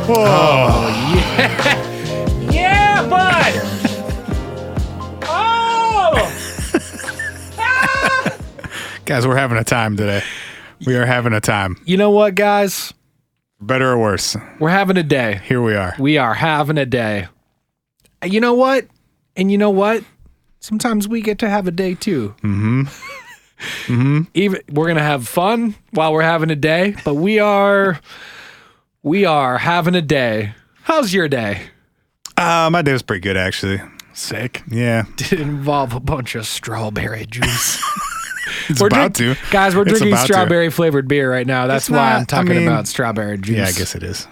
Whoa. Oh, yeah. Yeah, bud. Oh. Ah. Guys, we're having a time today. We are having a time. You know what, guys? Better or worse. We're having a day. Here we are. We are having a day. You know what? And you know what? Sometimes we get to have a day too. Mm-hmm. Mm-hmm. Even we're gonna have fun while we're having a day, but we are having a day. How's your day? My day was pretty good, actually. Sick. Yeah. Did it involve a bunch of strawberry juice? It's about to. Guys, we're It's drinking about to. strawberry flavored beer right now. That's It's why not- I'm talking I mean, about strawberry juice. Yeah, I guess it is.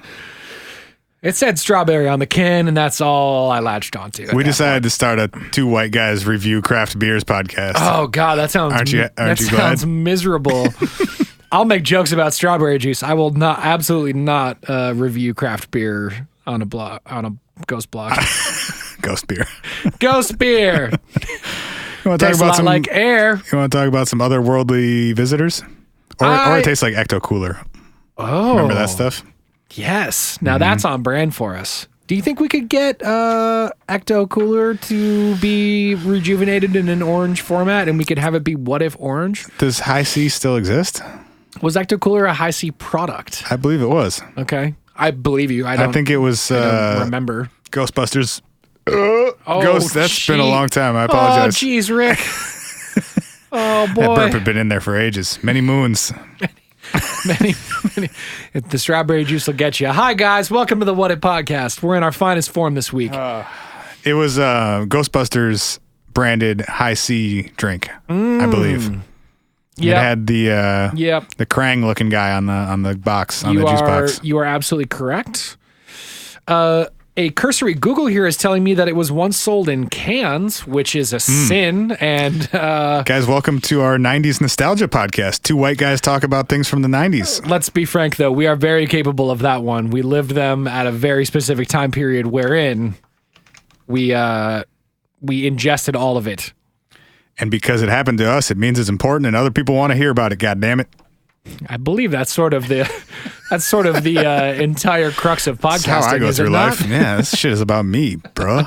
It said strawberry on the can, and that's all I latched onto. We decided to start a two white guys review craft beers podcast. Oh God, that sounds. Aren't you that sounds glad? miserable. I'll make jokes about strawberry juice. I will absolutely not review craft beer on a ghost blog. Ghost beer. Ghost beer. You want to talk Tastes a about lot some? like air. You want to talk about some otherworldly visitors, or it tastes like Ecto Cooler. Oh, Remember that stuff? Yes. Now that's on brand for us. Do you think we could get Ecto Cooler to be rejuvenated in an orange format, and we could have it be What If Orange? Does High C still exist? Was Ecto Cooler a High C product? I believe it was. Okay, I believe you. I think it was I don't remember. Ghostbusters. Oh, Ghost. That's been a long time. I Oh, apologize. jeez, Rick. Oh that boy. burp had been in there for ages, many moons. many. The strawberry juice will get you. Hi guys, welcome to the What If podcast. We're in our finest form this week. It was Ghostbusters branded High C drink, I believe. It had the the Krang looking guy on the box on the juice box. You are absolutely correct. A cursory Google here is telling me that it was once sold in cans, which is a sin. And guys, welcome to our 90s nostalgia podcast. Two white guys talk about things from the 90s. Let's be frank, though. We are very capable of that one. We lived them at a very specific time period wherein we ingested all of it. And because it happened to us, it means it's important and other people want to hear about it. God damn it. I believe that's sort of the entire crux of podcasting. That's how I go is it through not? life. Yeah, this shit is about me, bro.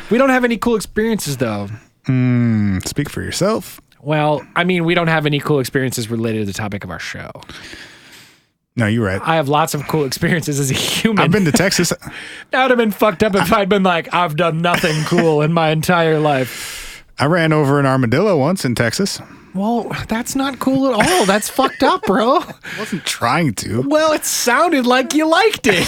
We don't have any cool experiences, though. Speak for yourself. Well, I mean, we don't have any cool experiences related to the topic of our show. No, you're right. I have lots of cool experiences as a human. I've been to Texas. That would have been fucked up if I'd been like, I've done nothing cool in my entire life. I ran over an armadillo once in Texas. Well, that's not cool at all. That's fucked up, bro. I wasn't trying to. Well, it sounded like you liked it.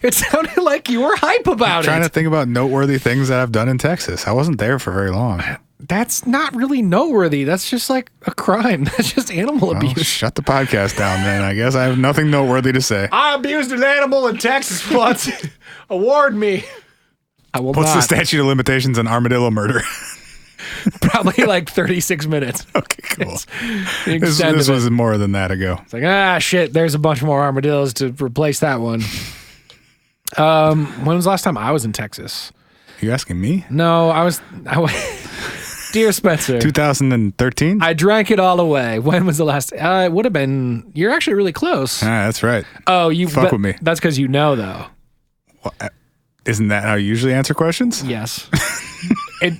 It sounded like you were hype about Trying to think about noteworthy things that I've done in Texas. I wasn't there for very long. That's not really noteworthy. That's just like a crime. That's just animal Well, abuse. shut the podcast down then. I guess I have nothing noteworthy to say. I abused an animal in Texas once. Award me. I will What's the not. statute of limitations on armadillo murder? Probably like 36 minutes. Okay, cool. The This extent of it. was more than that ago. It's like, shit, there's a bunch more armadillos to replace that one. When was the last time I was in Texas? You asking me? No, I was Dear Spencer. 2013? I drank it all away. When was the last? It would have been. You're actually really close. That's right. Oh, you Fuck with me. That's because you know, though. Well, isn't that how you usually answer questions? Yes.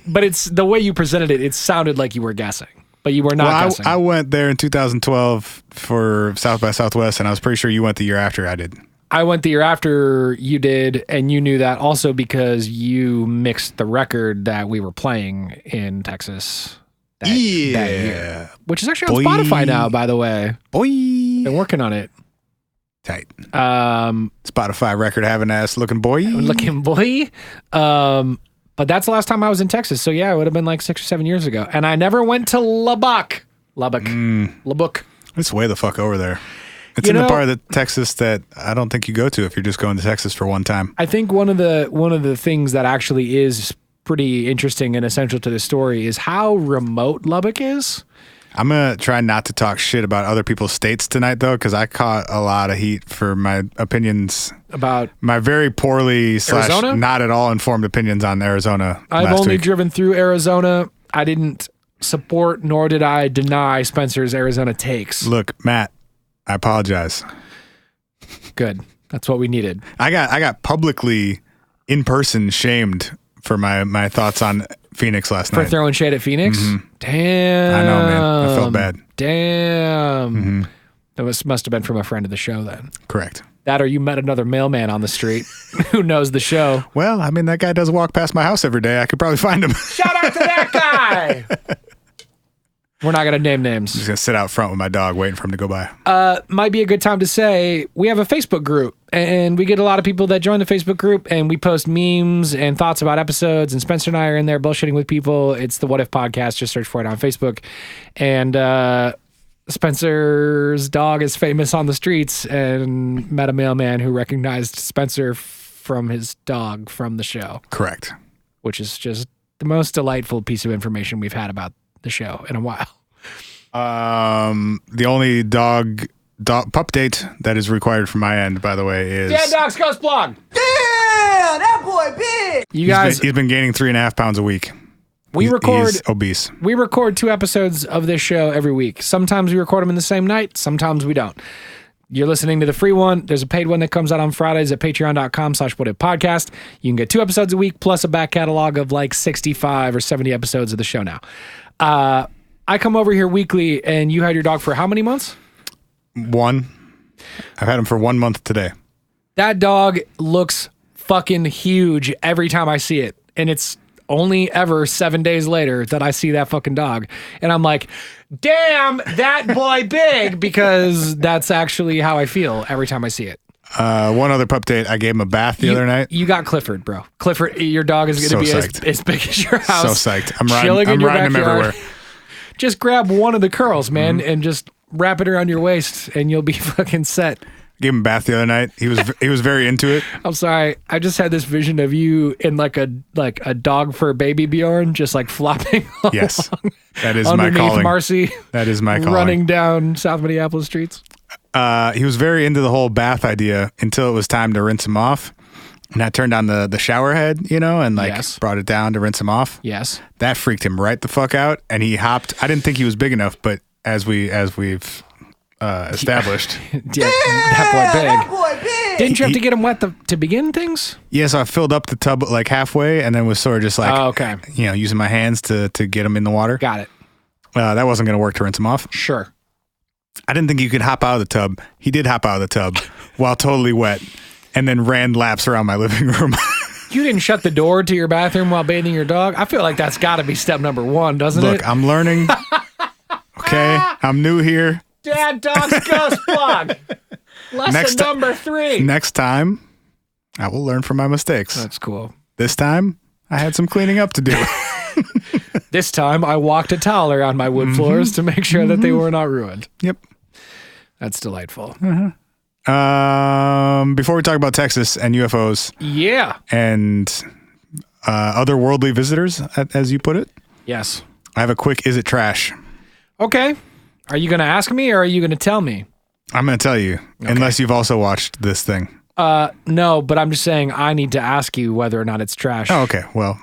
But it's the way you presented it. It sounded like you were guessing, but you were not guessing. I went there in 2012 for South by Southwest, and I was pretty sure you went the year after I did. I went the year after you did, and you knew that also because you mixed the record that we were playing in Texas that year, which is actually on Spotify now, by the way. Boy. Been working on it. Tight. Spotify record having ass looking boy. Looking boy. But that's the last time I was in Texas. So yeah, it would have been like 6 or 7 years ago. And I never went to Lubbock. Lubbock. It's way the fuck over there. It's in the part of the Texas that I don't think you go to if you're just going to Texas for one time. I think one of the things that actually is pretty interesting and essential to the story is how remote Lubbock is. I'm going to try not to talk shit about other people's states tonight, though, because I caught a lot of heat for my opinions about my very poorly Arizona? / not at all informed opinions on Arizona. I've last only week. driven through Arizona. I didn't support nor did I deny Spencer's Arizona takes. Look, Matt, I apologize. Good. That's what we needed. I got publicly in person shamed for my thoughts on Phoenix last night. For throwing shade at Phoenix? Mm-hmm. Damn. I know, man. I felt bad. Damn. Mm-hmm. That must have been from a friend of the show then. Correct. That or you met another mailman on the street who knows the show. Well, I mean, that guy does walk past my house every day. I could probably find him. Shout out to that guy. We're not going to name names. I'm just going to sit out front with my dog waiting for him to go by. Might be a good time to say we have a Facebook group, and we get a lot of people that join the Facebook group, and we post memes and thoughts about episodes, and Spencer and I are in there bullshitting with people. It's the What If Podcast. Just search for it on Facebook. And Spencer's dog is famous on the streets, and met a mailman who recognized Spencer from his dog from the show. Correct. Which is just the most delightful piece of information we've had about the show in a while. The only dog pup date that is required from my end, by the way, is Dad Dogs Ghost Blog. Yeah, that boy big. You guys, he's been gaining 3.5 pounds a week. He's obese. We record 2 episodes of this show every week. Sometimes we record them in the same night. Sometimes we don't. You're listening to the free one. There's a paid one that comes out on Fridays at patreon.com/whatifpodcast. You can get 2 episodes a week plus a back catalog of like 65 or 70 episodes of the show now. I come over here weekly, and you had your dog for how many months? 1. I've had him for 1 month today. That dog looks fucking huge every time I see it. And it's only ever 7 days later that I see that fucking dog. And I'm like, damn, that boy big, because that's actually how I feel every time I see it. One other pup date, I gave him a bath the other night. You got Clifford, bro. Clifford, your dog is going to be as big as your house. So psyched. I'm riding him everywhere. Just grab one of the curls, man, and just wrap it around your waist, and you'll be fucking set. Gave him a bath the other night. He was very into it. I'm sorry. I just had this vision of you in like a dog fur baby Bjorn, just like flopping. Yes, that is my calling. Marcy. That is my calling. Running down South Minneapolis streets. He was very into the whole bath idea until it was time to rinse him off. And I turned on the shower head, and brought it down to rinse him off. Yes. That freaked him right the fuck out, and he hopped. I didn't think he was big enough, but as we've established, that boy big. Didn't you have to get him wet to begin things? Yeah, so I filled up the tub like halfway, and then was sort of just like, using my hands to get him in the water. Got it. That wasn't going to work to rinse him off. Sure. I didn't think you could hop out of the tub. He did hop out of the tub while totally wet, and then ran laps around my living room. You didn't shut the door to your bathroom while bathing your dog? I feel like that's got to be step number 1, doesn't it? Look, I'm learning. Okay, I'm new here. Dad Dogs Ghost Blog. Lesson number 3. Next time, I will learn from my mistakes. That's cool. This time, I had some cleaning up to do. This time, I walked a towel around my wood floors to make sure that they were not ruined. Yep. That's delightful. Before we talk about Texas and UFOs, and otherworldly visitors, as you put it, yes, I have a quick "Is it trash?" Okay, are you going to ask me or are you going to tell me? I'm going to tell you, unless you've also watched this thing. No, but I'm just saying I need to ask you whether or not it's trash. Oh, okay. Well,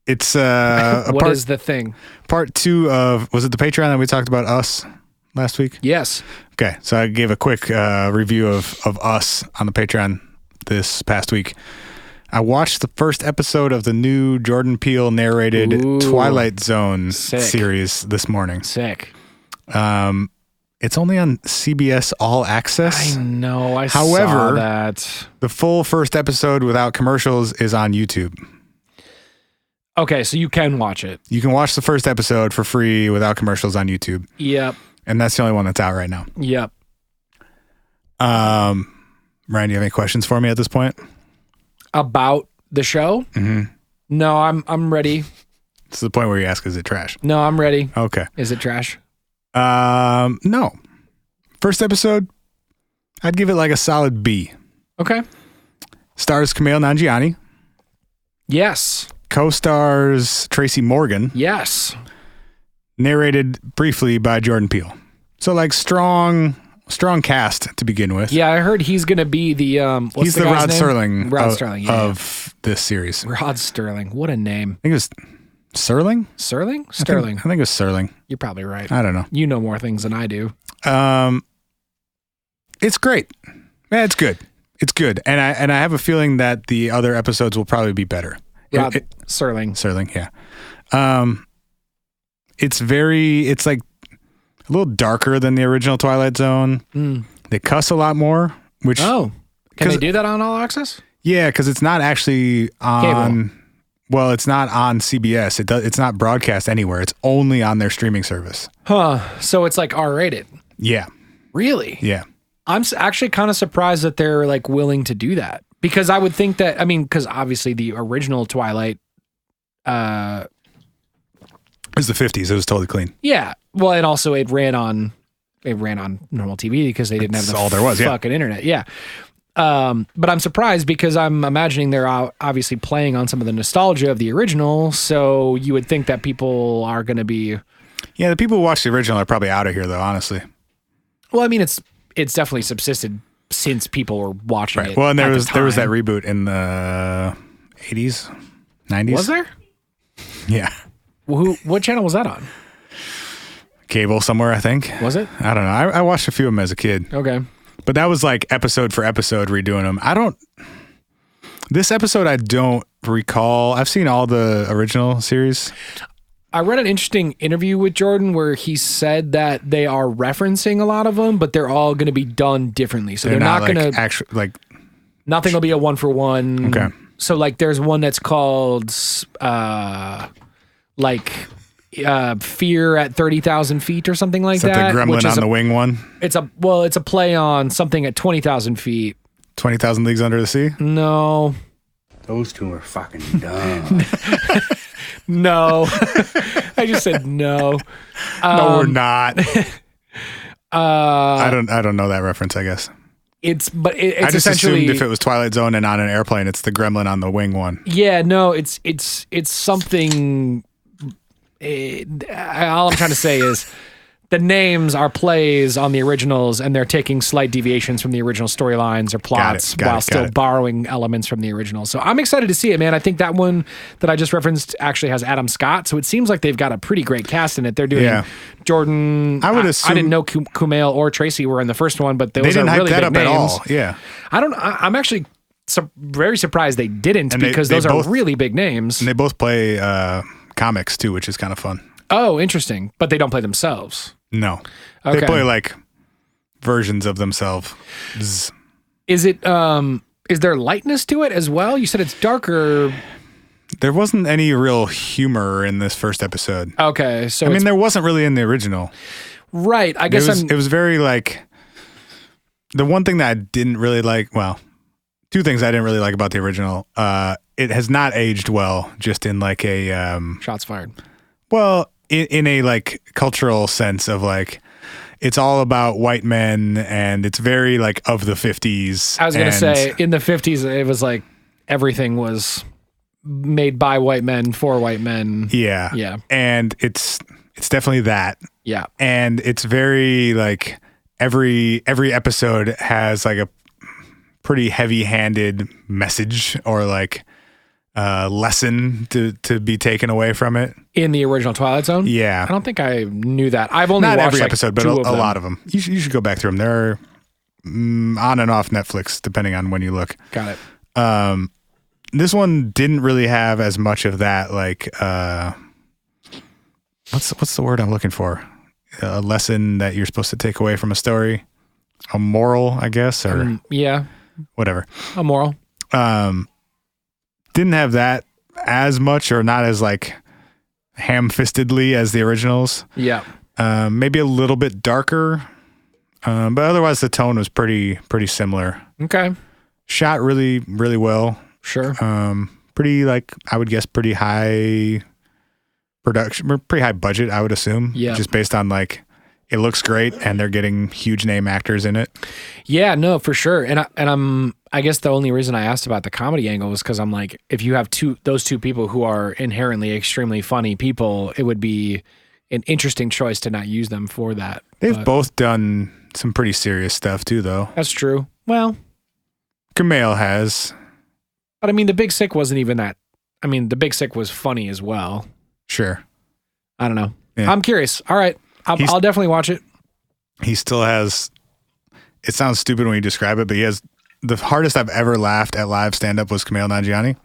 it's what is the thing? Part 2 of, was it the Patreon that we talked about Us last week? Yes. Okay, so I gave a quick review of Us on the Patreon this past week. I watched the first episode of the new Jordan Peele narrated Twilight Zone series this morning. Sick. It's only on CBS All Access. I know. I saw that. The full first episode without commercials is on YouTube. Okay, so you can watch it. You can watch the first episode for free without commercials on YouTube. Yep. And that's the only one that's out right now. Yep. Ryan, do you have any questions for me at this point? About the show? Mm-hmm. No, I'm ready. It's the point where you ask, is it trash? No, I'm ready. Okay. Is it trash? No. First episode, I'd give it like a solid B. Okay. Stars Kumail Nanjiani. Yes. Co-stars Tracy Morgan. Yes. Narrated briefly by Jordan Peele. So like strong cast to begin with. Yeah, I heard he's going to be the he's the Rod Serling of this series. Rod Serling. What a name. I think it was Serling? Sterling? Sterling. I think it was Serling. You're probably right. I don't know. You know more things than I do. It's great. Yeah, it's good. It's good, and I have a feeling that the other episodes will probably be better. Serling, yeah. It's like a little darker than the original Twilight Zone. They cuss a lot more, which can they do that on All Access? Yeah, because it's not actually on. Cable. Well, it's not on CBS. It's not broadcast anywhere. It's only on their streaming service. So it's like R-rated. Yeah. Really? Yeah. I'm actually kind of surprised that they're like willing to do that, because I would think that, because obviously the original Twilight it was the 50s. It was totally clean. Yeah. Well, and also it ran on normal TV because they didn't have the all there was, fucking internet. Yeah. But I'm surprised because I'm imagining they're obviously playing on some of the nostalgia of the original. So you would think that people are going to be. Yeah, the people who watch the original are probably out of here, though, honestly. Well, it's definitely subsisted since people were watching it. Well, and there was that reboot in the 80s, 90s. Was there? Yeah. What channel was that on? Cable somewhere, I think. Was it? I don't know. I watched a few of them as a kid. Okay. But that was like episode for episode redoing them. This episode I don't recall. I've seen all the original series. I read an interesting interview with Jordan where he said that they are referencing a lot of them, but they're all going to be done differently. So they're not going to actually like. Nothing will be a 1-for-1. Okay. So like, there's one that's called Fear at 30,000 feet or something like that. Is that the Gremlin on the Wing one? It's a play on something at 20,000 feet. 20,000 Leagues Under the Sea? No. Those two are fucking dumb. No. I just said no. No, we're not. I don't know that reference, I guess. It's I just assumed if it was Twilight Zone and on an airplane, it's the Gremlin on the Wing one. Yeah, no, it's something. All I'm trying to say is the names are plays on the originals, and they're taking slight deviations from the original storylines or plots while still borrowing elements from the original. So I'm excited to see it, man. I think that one that I just referenced actually has Adam Scott, so it seems like they've got a pretty great cast in it. They're doing Jordan. I would assume I didn't know Kumail or Tracy were in the first one, but those they didn't are really hype that big up names. at all. Yeah, I'm actually very surprised they didn't, because those are really big names. And they both play comics too, which is kind of fun. Oh, interesting. But they don't play themselves. No. Okay. They play like versions of themselves. Is it is there lightness to it as well? You said it's darker. There wasn't any real humor in this first episode. Okay, so there wasn't really in the original. Right. I guess it was very like, the one thing that I didn't really like, well, two things I didn't really like about the original. It has not aged well, just in like a shots fired. Well, in a like cultural sense of like, it's all about white men, and it's very like of the 50s. I was going to say, in the 50s, it was like everything was made by white men for white men. Yeah. Yeah. And it's definitely that. Yeah. And it's very like every episode has like a pretty heavy-handed message or like lesson to be taken away from it. In the original Twilight Zone? Yeah. I don't think I knew that. I've only not watched every like episode, but a lot of them. You should go back through them. They're on and off Netflix, depending on when you look. Got it. This one didn't really have as much of that, like what's the word I'm looking for? A lesson that you're supposed to take away from a story. A moral, I guess, or yeah. Whatever. A moral. Didn't have that as much, or not as like ham-fistedly as the originals. Yeah. Maybe a little bit darker, but otherwise the tone was pretty similar. Okay. Shot really, really well. Sure. Pretty, like, I would guess pretty high production, pretty high budget, I would assume. Yeah. Just based on like, it looks great and they're getting huge name actors in it. Yeah, no, for sure. And I guess the only reason I asked about the comedy angle is because I'm like, if you have those two people who are inherently extremely funny people, it would be an interesting choice to not use them for that. They've both done some pretty serious stuff too, though. That's true. Well, Kumail has. But I mean, The Big Sick wasn't even that. I mean, The Big Sick was funny as well. Sure. I don't know. Yeah. I'm curious. All right. I'll definitely watch it. He still has it sounds stupid when you describe it, but he has the hardest I've ever laughed at live stand-up was Kumail Nanjiani.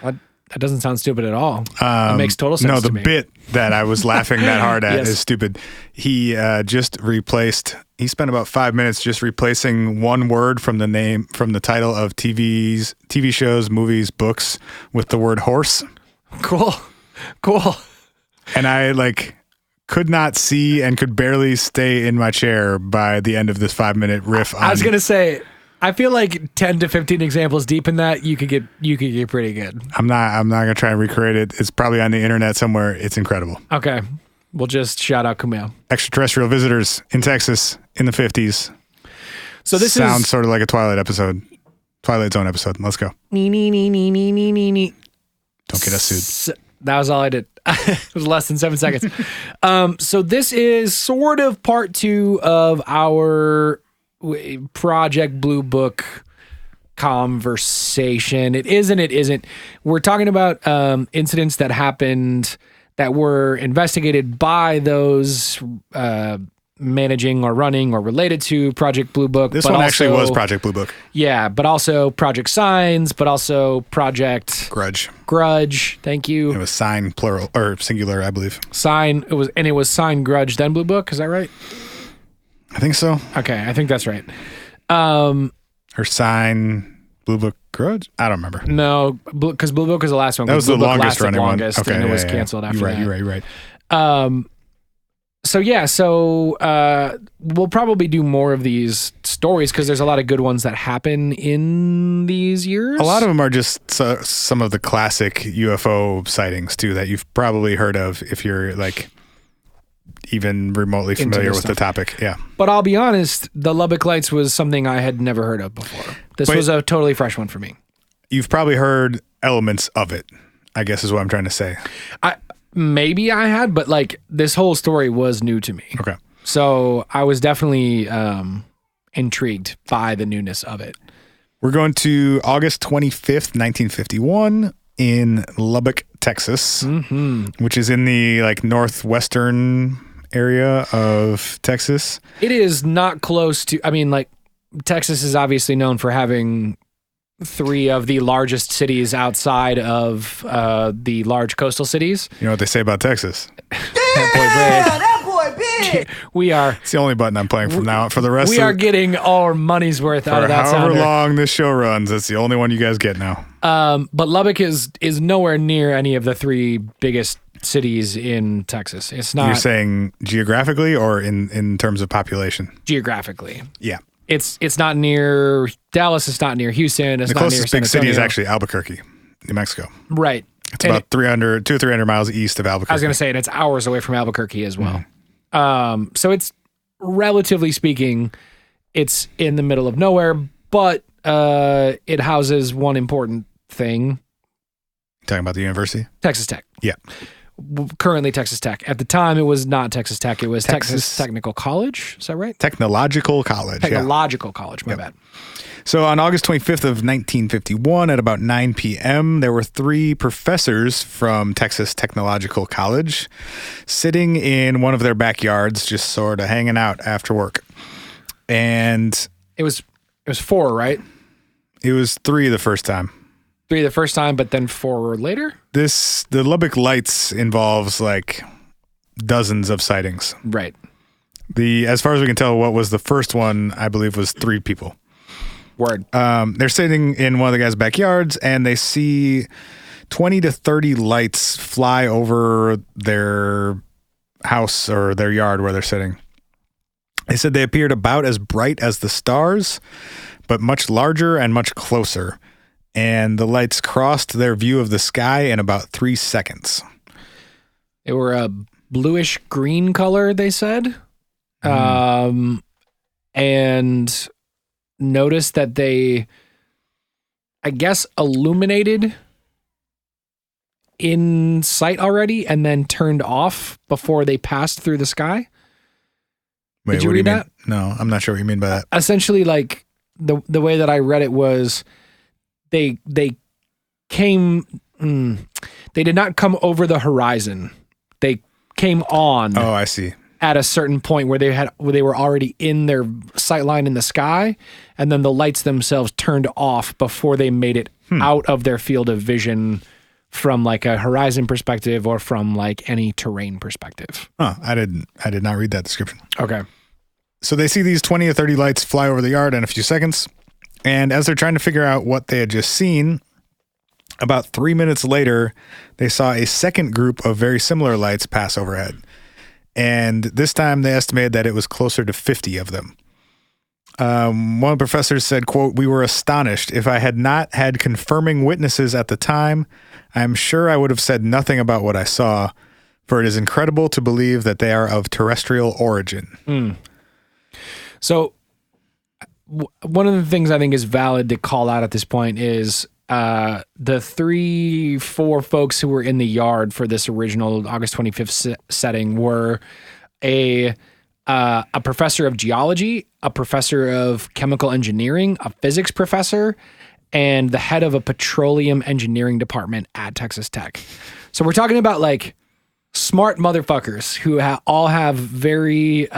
That doesn't sound stupid at all. It makes total sense. No, to me. the bit that I was laughing that hard at is stupid. He he spent about 5 minutes just replacing one word from the title of TV shows, movies, books with the word horse. Cool. And I could not see and could barely stay in my chair by the end of this 5-minute riff. I was going to say, I feel like 10 to 15 examples deep in that, you could get pretty good. I'm not going to try and recreate it. It's probably on the internet somewhere. It's incredible. Okay. We'll just shout out Kumail. Extraterrestrial visitors in Texas in the 50s. So this sounds sort of like a Twilight Zone episode. Let's go. Nee. Don't get us sued. That was all I did. It was less than 7 seconds. So this is sort of part 2 of our Project Blue Book conversation. It isn't. We're talking about incidents that happened that were investigated by those managing or running or related to Project Blue Book. This one actually was Project Blue Book. Yeah, but also Project Signs, but also Project Grudge. Thank you. It was Sign plural or singular, I believe. Sign. It was Sign Grudge then Blue Book. Is that right? I think so. Okay, I think that's right. Or Sign Blue Book Grudge? I don't remember. No, because Blue Book was the last one. That was the longest running one. Okay, and it was canceled after that. You're right. So we'll probably do more of these stories because there's a lot of good ones that happen in these years. A lot of them are just some of the classic UFO sightings too that you've probably heard of if you're even remotely familiar with the topic. Yeah. But I'll be honest, the Lubbock Lights was something I had never heard of before. This was a totally fresh one for me. You've probably heard elements of it, I guess is what I'm trying to say. Maybe I had, but this whole story was new to me. Okay. So I was definitely intrigued by the newness of it. We're going to August 25th, 1951 in Lubbock, Texas, which is in the northwestern area of Texas. It is not close to, Texas is obviously known for having 3 of the largest cities outside of the large coastal cities. You know what they say about Texas? That boy big. It's the only button I'm playing from now on. For the rest we are getting our money's worth out of that sounder. However long this show runs, that's the only one you guys get now. But Lubbock is nowhere near any of the 3 biggest cities in Texas. It's not. You're saying geographically or in terms of population? Geographically. Yeah. It's not near Dallas. It's not near Houston. It's the not near closest San big Antonio. city is actually Albuquerque, New Mexico. Right. It's about 200 or 300 miles east of Albuquerque. I was going to say, and it's hours away from Albuquerque as well. So it's, relatively speaking, it's in the middle of nowhere, but it houses one important thing. Talking about the university? Texas Tech. Yeah. Currently Texas Tech. At the time, it was not Texas Tech. It was Texas Technical College. Is that right? Technological College. College. My bad. So on August 25th of 1951 at about 9 p.m., there were 3 professors from Texas Technological College sitting in one of their backyards, just sort of hanging out after work. And it was 4, right? It was 3 the first time. 3 the first time, but then 4 later? The Lubbock Lights involves dozens of sightings. Right. As far as we can tell, what was the first one, I believe, was 3 people. Word. They're sitting in one of the guys' backyards and they see 20 to 30 lights fly over their house or their yard where they're sitting. They said they appeared about as bright as the stars, but much larger and much closer. And the lights crossed their view of the sky in about 3 seconds. They were a bluish green color, they said. And noticed that they, I guess, illuminated in sight already and then turned off before they passed through the sky. Wait, did you read that? No, I'm not sure what you mean by that. Essentially, the way that I read it was they came, they did not come over the horizon. They came on. Oh, I see. at a certain point where they were already in their sight line in the sky, and then the lights themselves turned off before they made it out of their field of vision from like a horizon perspective or from like any terrain perspective. Oh, I did not read that description. Okay. So they see these 20 or 30 lights fly over the yard in a few seconds. And as they're trying to figure out what they had just seen, about 3 minutes later, they saw a second group of very similar lights pass overhead. And this time they estimated that it was closer to 50 of them. One of the professors said, quote, "We were astonished. If I had not had confirming witnesses at the time, I'm sure I would have said nothing about what I saw, for it is incredible to believe that they are of terrestrial origin." So one of the things I think is valid to call out at this point is the 3-4 folks who were in the yard for this original August 25th setting were a professor of geology, a professor of chemical engineering, a physics professor, and the head of a petroleum engineering department at Texas Tech. So we're talking about like smart motherfuckers who all have very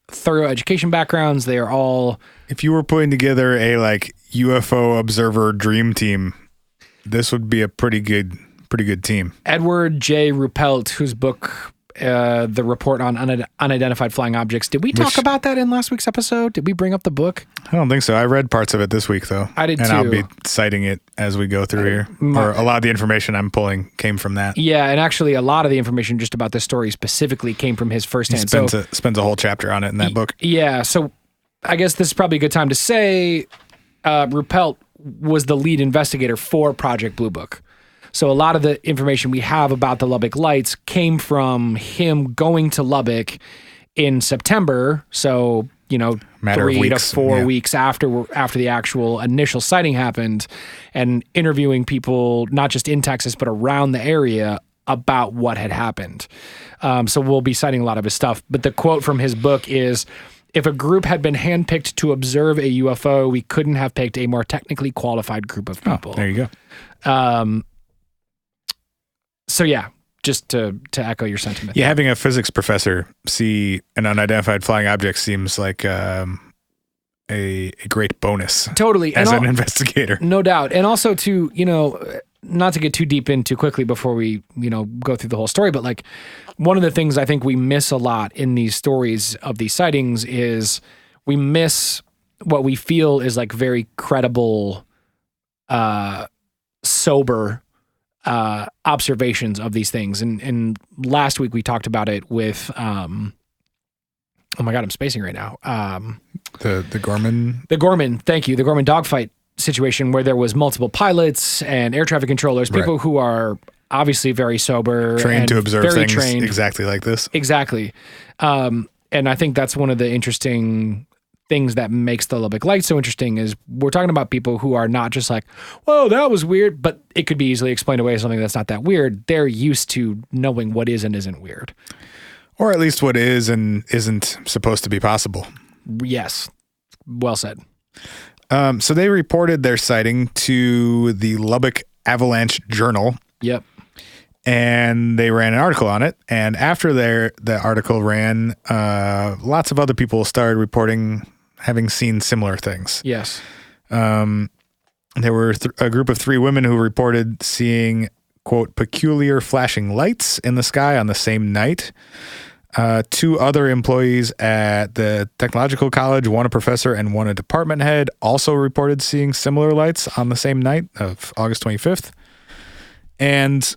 thorough education backgrounds. They are all... If you were putting together a like UFO observer dream team, this would be a pretty good team. Edward J. Ruppelt, whose book, The Report on Unidentified Flying Objects. Did we talk about that in last week's episode? Did we bring up the book? I don't think so. I read parts of it this week, though. I did too. And I'll be citing it as we go through here. Or a lot of the information I'm pulling came from that. Yeah, and actually a lot of the information just about this story specifically came from his firsthand. He spends a whole chapter on it in that book. Yeah, so I guess this is probably a good time to say Ruppelt was the lead investigator for Project Blue Book. So a lot of the information we have about the Lubbock lights came from him going to Lubbock in September. So, 3 to 4 weeks after the actual initial sighting happened, and interviewing people, not just in Texas, but around the area about what had happened. So we'll be citing a lot of his stuff. But the quote from his book is, "If a group had been handpicked to observe a UFO, we couldn't have picked a more technically qualified group of people." Oh, there you go. So yeah, just to echo your sentiment. Yeah, having a physics professor see an unidentified flying object seems like a great bonus. Totally. As an investigator. No doubt. And also to, not to get too deep in too quickly before we, go through the whole story, but like one of the things I think we miss a lot in these stories of these sightings is we miss what we feel is like very credible, sober observations of these things. And last week we talked about it with, oh my God, I'm spacing right now. The Gorman. The Gorman, thank you. The Gorman dogfight situation where there was multiple pilots and air traffic controllers, people who are obviously very sober. Trained to observe things exactly like this. Exactly. And I think that's one of the interesting things that makes the Lubbock Light so interesting is we're talking about people who are not just like, whoa, that was weird, but it could be easily explained away as something that's not that weird. They're used to knowing what is and isn't weird. Or at least what is and isn't supposed to be possible. Yes. Well said. So they reported their sighting to the Lubbock Avalanche Journal. Yep. And they ran an article on it. And after the article ran, lots of other people started reporting having seen similar things. Yes. There were a group of 3 women who reported seeing, quote, peculiar flashing lights in the sky on the same night. 2 other employees at the technological college, one a professor and one a department head, also reported seeing similar lights on the same night of August 25th. And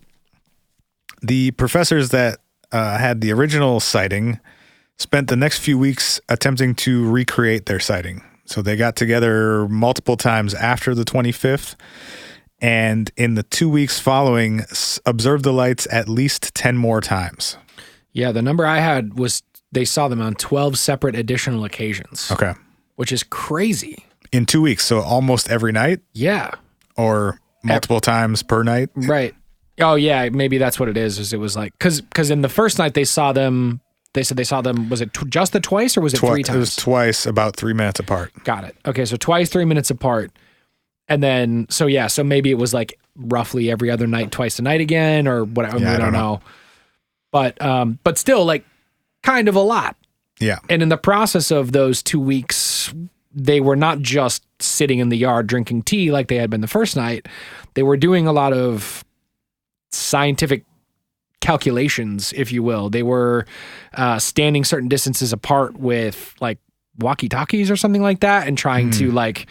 the professors that had the original sighting spent the next few weeks attempting to recreate their sighting. So they got together multiple times after the 25th, and in the 2 weeks following, observed the lights at least 10 more times. Yeah, the number I had was they saw them on 12 separate additional occasions. Okay. Which is crazy. In 2 weeks, so almost every night? Yeah. Or multiple times per night? Right. Oh, yeah, maybe that's what it is it was like, because in the first night they said they saw them, was it just the twice or was it 3 times? It was twice, about 3 minutes apart. Got it. Okay, so twice, 3 minutes apart. And then, so maybe it was like roughly every other night, twice a night again, or whatever. I don't know. But still, like, kind of a lot. Yeah. And in the process of those 2 weeks, they were not just sitting in the yard drinking tea like they had been the first night. They were doing a lot of scientific calculations, if you will. They were standing certain distances apart with like walkie-talkies or something like that and trying to like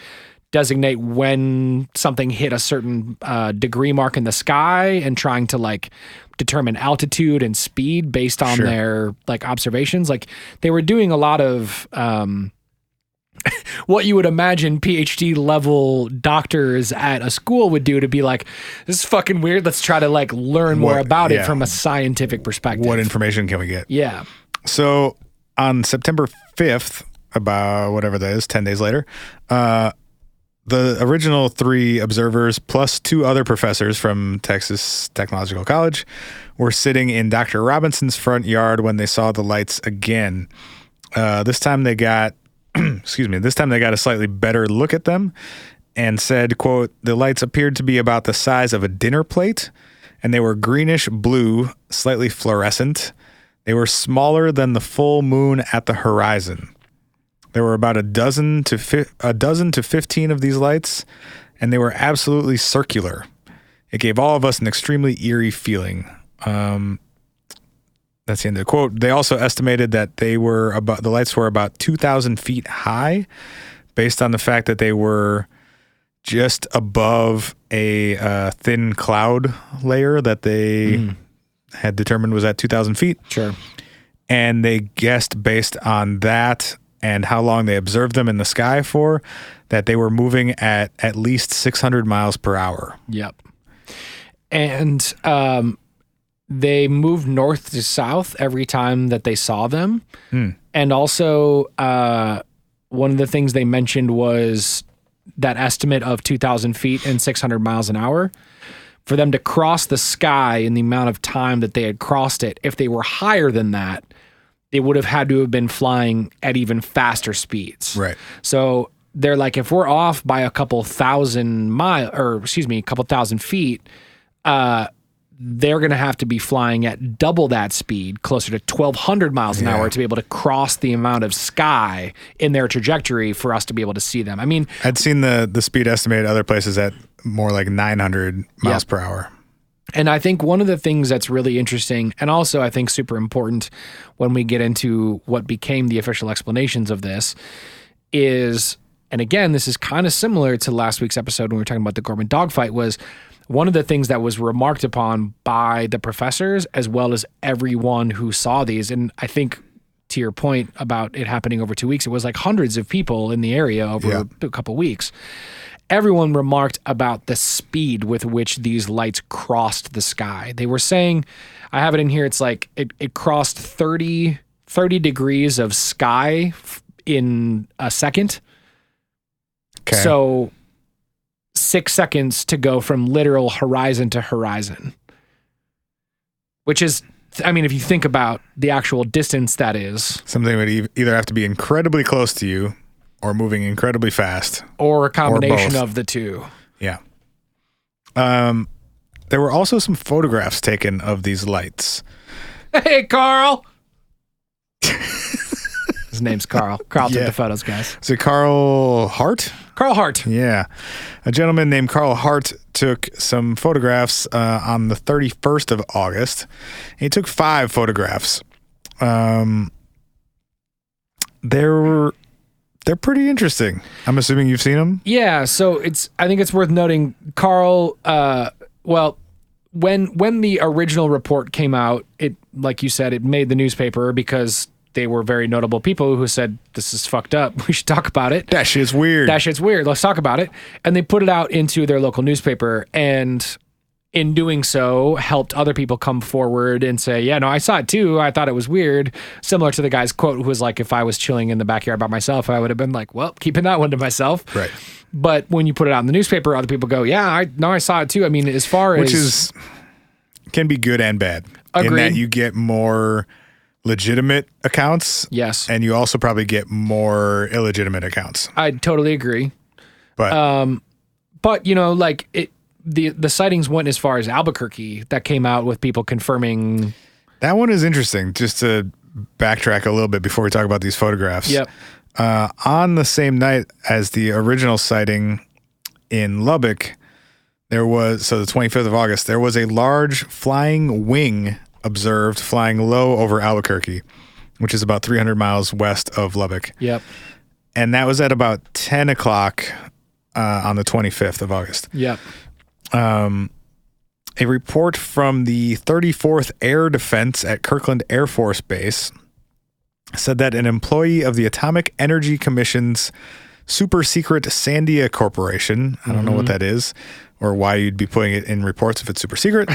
designate when something hit a certain degree mark in the sky and trying to like determine altitude and speed based on their like observations. Like they were doing a lot of what you would imagine PhD level doctors at a school would do to be like, this is fucking weird. Let's try to like learn more about it from a scientific perspective. What information can we get? Yeah. So on September 5th, about whatever that is, 10 days later, the original 3 observers plus 2 other professors from Texas Technological College were sitting in Dr. Robinson's front yard when they saw the lights again. This time they got a slightly better look at them and said, quote, the lights appeared to be about the size of a dinner plate and they were greenish blue, slightly fluorescent. They were smaller than the full moon at the horizon. There were about a dozen to 15 of these lights, and they were absolutely circular. It gave all of us an extremely eerie feeling. That's the end of the quote. They also estimated that the lights were about 2,000 feet high, based on the fact that they were just above a thin cloud layer that they had determined was at 2,000 feet. Sure. And they guessed based on that and how long they observed them in the sky for, that they were moving at least 600 miles per hour. Yep. And they moved north to south every time that they saw them. And also, one of the things they mentioned was that estimate of 2,000 feet and 600 miles an hour. For them to cross the sky in the amount of time that they had crossed it, if they were higher than that, they would have had to have been flying at even faster speeds. Right. So they're like, if we're off by a couple thousand feet, they're going to have to be flying at double that speed, closer to 1,200 miles an hour to be able to cross the amount of sky in their trajectory for us to be able to see them. I mean, I'd seen the speed estimated other places at more like 900 miles per hour. And I think one of the things that's really interesting, and also I think super important when we get into what became the official explanations of this, is, and again, this is kind of similar to last week's episode when we were talking about the Gorman dogfight, was one of the things that was remarked upon by the professors as well as everyone who saw these. And I think to your point about it happening over 2 weeks, it was like hundreds of people in the area over a couple weeks. Everyone remarked about the speed with which these lights crossed the sky. They were saying, I have it in here, it's like it crossed 30 degrees of sky in a second. Okay. So 6 seconds to go from literal horizon to horizon. Which is, I mean, if you think about the actual distance that is. Something would either have to be incredibly close to you or moving incredibly fast. Or a combination of the two. Yeah. There were also some photographs taken of these lights. Hey, Carl! His name's Carl. Carl took the photos, guys. Is it Carl Hart? Carl Hart. Yeah. A gentleman named Carl Hart took some photographs on the 31st of August. He took 5 photographs. They're pretty interesting. I'm assuming you've seen them? Yeah, so I think it's worth noting, Carl, when the original report came out, it, like you said, it made the newspaper because they were very notable people who said, this is fucked up. We should talk about it. That shit's weird. Let's talk about it. And they put it out into their local newspaper, and in doing so, helped other people come forward and say, yeah, no, I saw it too. I thought it was weird. Similar to the guy's quote who was like, if I was chilling in the backyard by myself, I would have been like, well, keeping that one to myself. Right. But when you put it out in the newspaper, other people go, yeah, I saw it too. I mean, as far as... can be good and bad. Agreed. In that you get more legitimate accounts. Yes. And you also probably get more illegitimate accounts. I totally agree. But you know, like the sightings went as far as Albuquerque that came out with people confirming. That one is interesting, just to backtrack a little bit before we talk about these photographs. Yep. On the same night as the original sighting in Lubbock, the 25th of August, there was a large flying wing observed flying low over Albuquerque, which is about 300 miles west of Lubbock. Yep. And that was at about 10 o'clock on the 25th of August. Yep. A report from the 34th Air Defense at Kirkland Air Force Base said that an employee of the Atomic Energy Commission's super secret Sandia Corporation, I don't know what that is or why you'd be putting it in reports if it's super secret,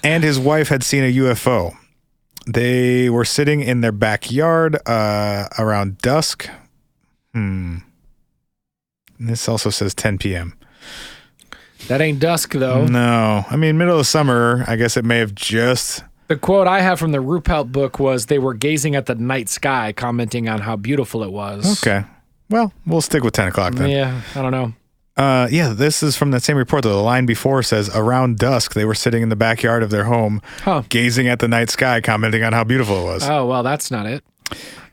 and his wife had seen a UFO. They were sitting in their backyard around dusk. This also says 10 p.m. That ain't dusk, though. No. I mean, middle of summer, I guess it may have just... The quote I have from the Ruppelt book was, they were gazing at the night sky, commenting on how beautiful it was. Okay. Well, we'll stick with 10 o'clock then. Yeah, I don't know. Yeah, this is from that same report, though. The line before says, around dusk, they were sitting in the backyard of their home, gazing at the night sky, commenting on how beautiful it was. Oh, well, that's not it.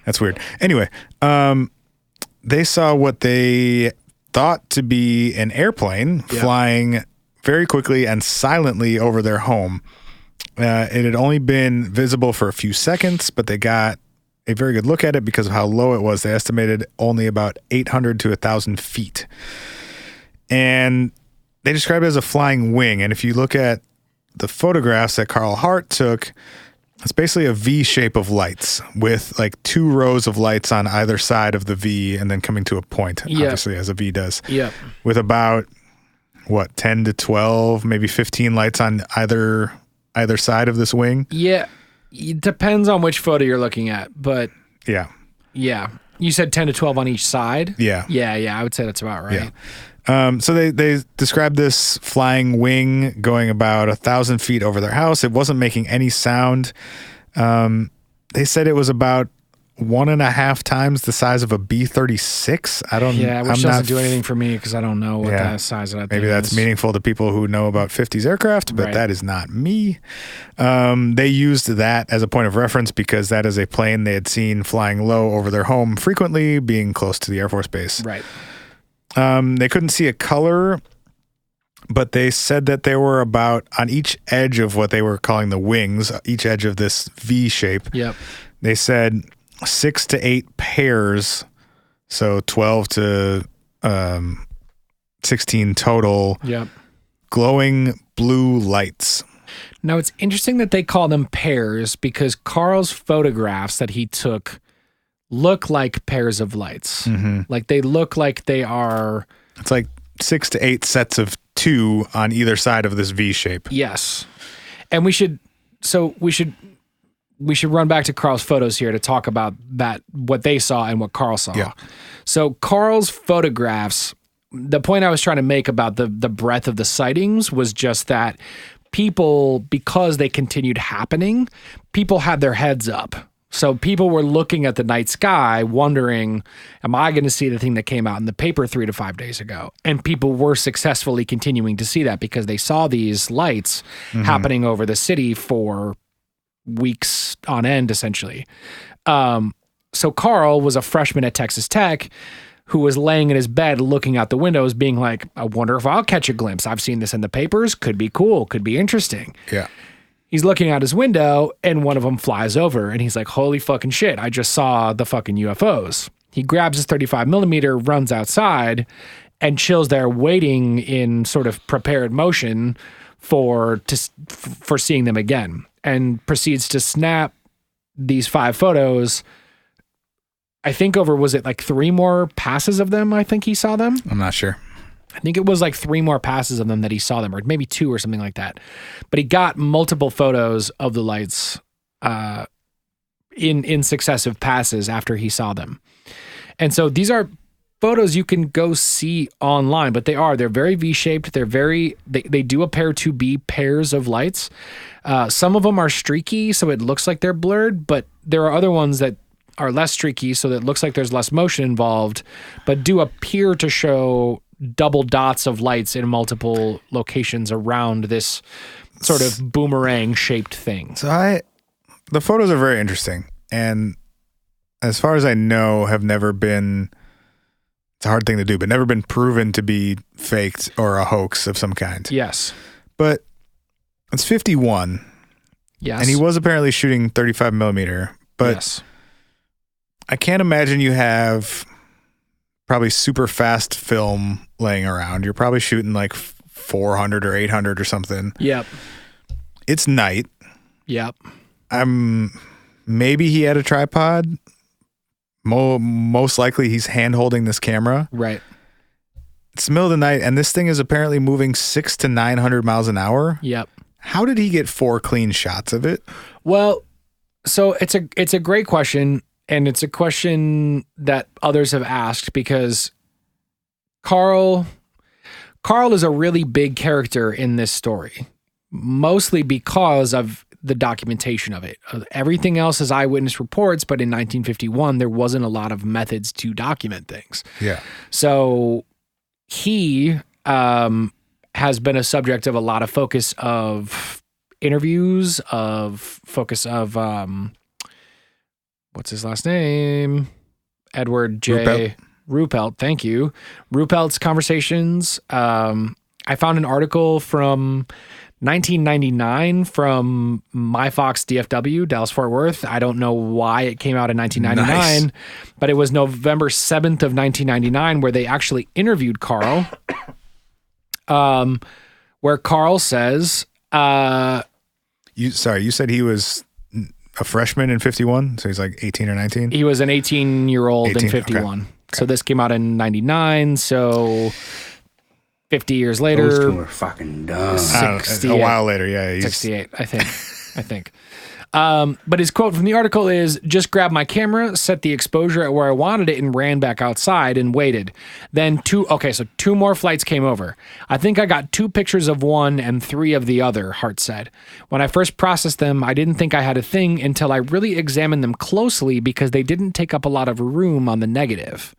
That's weird. Anyway, they saw what they thought to be an airplane flying very quickly and silently over their home. It had only been visible for a few seconds, but they got a very good look at it because of how low it was. They estimated only about 800 to 1,000 feet. And they described it as a flying wing. And if you look at the photographs that Carl Hart took, it's basically a V shape of lights with like 2 rows of lights on either side of the V and then coming to a point, obviously, as a V does. Yep. With about, 10 to 12, maybe 15 lights on either side of this wing? Yeah. It depends on which photo you're looking at, but... Yeah. Yeah. You said 10 to 12 on each side? Yeah. Yeah, I would say that's about right. Yeah. So they described this flying wing going about 1,000 feet over their house. It wasn't making any sound. They said it was about 1.5 times the size of a B-36. Which doesn't do anything for me because I don't know what the size of that thing is. Maybe that's meaningful to people who know about 50s aircraft, but that is not me. They used that as a point of reference because that is a plane they had seen flying low over their home frequently, being close to the Air Force Base. Right. They couldn't see a color, but they said that there were about, on each edge of what they were calling the wings, each edge of this V shape, they said 6 to 8 pairs, so 12 to 16 total, glowing blue lights. Now, it's interesting that they call them pairs because Carl's photographs that he took look like pairs of lights. Like they look like they are... It's like 6 to 8 sets of 2 on either side of this V shape. Yes. And we should run back to Carl's photos here to talk about that, what they saw and what Carl saw. Yeah. So Carl's photographs, the point I was trying to make about the breadth of the sightings was just that people, because they continued happening, people had their heads up. So people were looking at the night sky wondering, am I going to see the thing that came out in the paper 3 to 5 days ago? And people were successfully continuing to see that because they saw these lights happening over the city for weeks on end, essentially. So Carl was a freshman at Texas Tech who was laying in his bed looking out the windows being like, I wonder if I'll catch a glimpse. I've seen this in the papers. Could be cool. Could be interesting. Yeah. He's looking out his window and one of them flies over and he's like, holy fucking shit. I just saw the fucking UFOs. He grabs his 35 millimeter, runs outside and chills there waiting in sort of prepared motion for seeing them again, and proceeds to snap these 5 photos. I think was it like 3 more passes of them? I think he saw them. I'm not sure. I think it was like 3 more passes of them that he saw them, or maybe 2 or something like that. But he got multiple photos of the lights in successive passes after he saw them. And so these are photos you can go see online, but they're very V-shaped. They do appear to be pairs of lights. Some of them are streaky, so it looks like they're blurred, but there are other ones that are less streaky, so that it looks like there's less motion involved, but do appear to show double dots of lights in multiple locations around this sort of boomerang shaped thing. So the photos are very interesting. and as far as I know, have never been, it's a hard thing to do, but never been proven to be faked or a hoax of some kind. Yes. But it's 51. Yes. And he was apparently shooting 35 millimeter, but yes. I can't imagine you have probably super fast film laying around. You're probably shooting like 400 or 800 or something. Yep. It's night. Yep. Maybe he had a tripod. Most likely he's hand holding this camera. Right. It's the middle of the night, and this thing is apparently moving 600 to 900 miles an hour. Yep. How did he get 4 clean shots of it? Well, so it's a great question, and it's a question that others have asked because Carl is a really big character in this story, mostly because of the documentation of it. Everything else is eyewitness reports, but in 1951, there wasn't a lot of methods to document things. Yeah. So he has been a subject of a lot of focus of interviews, what's his last name? Edward J. Ruppelt. Thank you. Ruppelt's conversations. I found an article from 1999 from MyFox DFW, Dallas Fort Worth. I don't know why it came out in 1999, nice. But it was November 7th of 1999 where they actually interviewed Carl. Where Carl says, you said he was a freshman in 51, so he's like 18 or 19? He was an 18-year-old in 51. Okay. So this came out in 99, so 50 years later. Those two were fucking dumb. A while later, yeah. 68, I think. But his quote from the article is, just grabbed my camera, set the exposure at where I wanted it, and ran back outside and waited. Then two more flights came over. I think I got 2 pictures of one and 3 of the other, Hart said. When I first processed them, I didn't think I had a thing until I really examined them closely because they didn't take up a lot of room on the negative.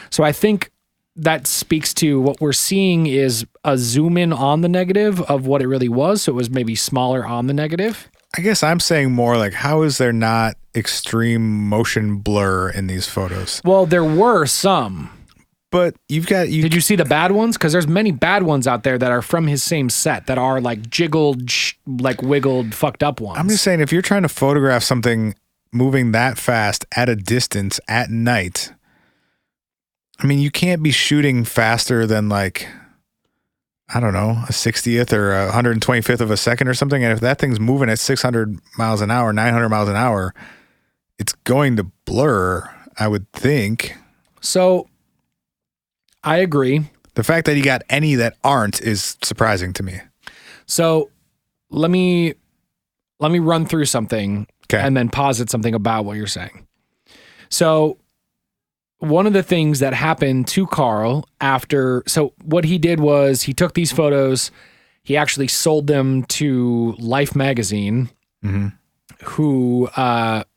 So I think that speaks to what we're seeing is a zoom in on the negative of what it really was. So it was maybe smaller on the negative. I guess I'm saying more like, how is there not extreme motion blur in these photos? Well, there were some. But Did you see the bad ones? Because there's many bad ones out there that are from his same set that are like jiggled, like wiggled, fucked up ones. I'm just saying, if you're trying to photograph something moving that fast at a distance at night, I mean, you can't be shooting faster than like, I don't know, a 60th or 125th of a second or something. And if that thing's moving at 600 miles an hour, 900 miles an hour, it's going to blur, I would think. So I agree. The fact that you got any that aren't is surprising to me. So let me run through something and then posit something about what you're saying. So one of the things that happened to Carl so what he did was he took these photos, he actually sold them to Life magazine, who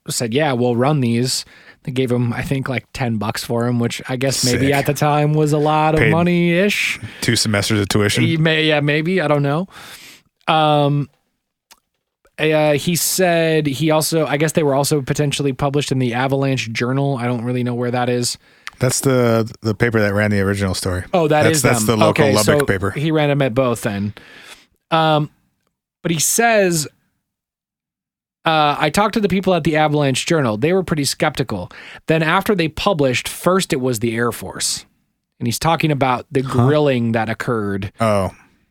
said, yeah, we'll run these. They gave him, I think, like $10 for him, which I guess maybe at the time was a lot of money-ish. 2 semesters of tuition. Maybe. I don't know. He said he also, I guess they were also potentially published in the Avalanche Journal. I don't really know where that is. That's the paper that ran the original story. Oh, that's the local Lubbock paper. He ran them at both then. But he says, I talked to the people at the Avalanche Journal. They were pretty skeptical. Then after they published, first it was the Air Force. And he's talking about the grilling that occurred. Oh.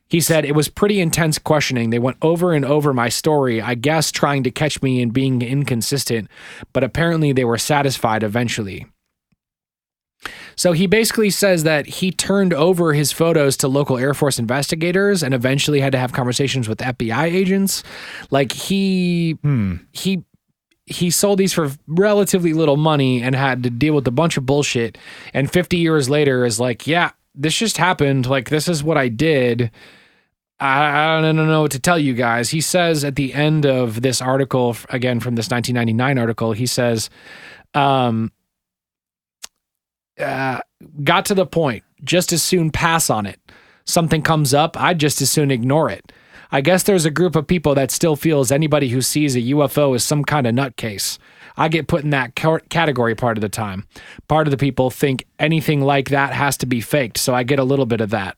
He said, it was pretty intense questioning. They went over and over my story, I guess trying to catch me in being inconsistent, but apparently they were satisfied eventually. So he basically says that he turned over his photos to local Air Force investigators and eventually had to have conversations with FBI agents. Like he sold these for relatively little money and had to deal with a bunch of bullshit. And 50 years later is like, yeah, this just happened. Like, this is what I did. I don't know what to tell you guys. He says at the end of this article, again, from this 1999 article, he says, got to the point, just as soon pass on it. Something comes up, I'd just as soon ignore it. I guess there's a group of people that still feels anybody who sees a UFO is some kind of nutcase. I get put in that category part of the time. Part of the people think anything like that has to be faked, so I get a little bit of that.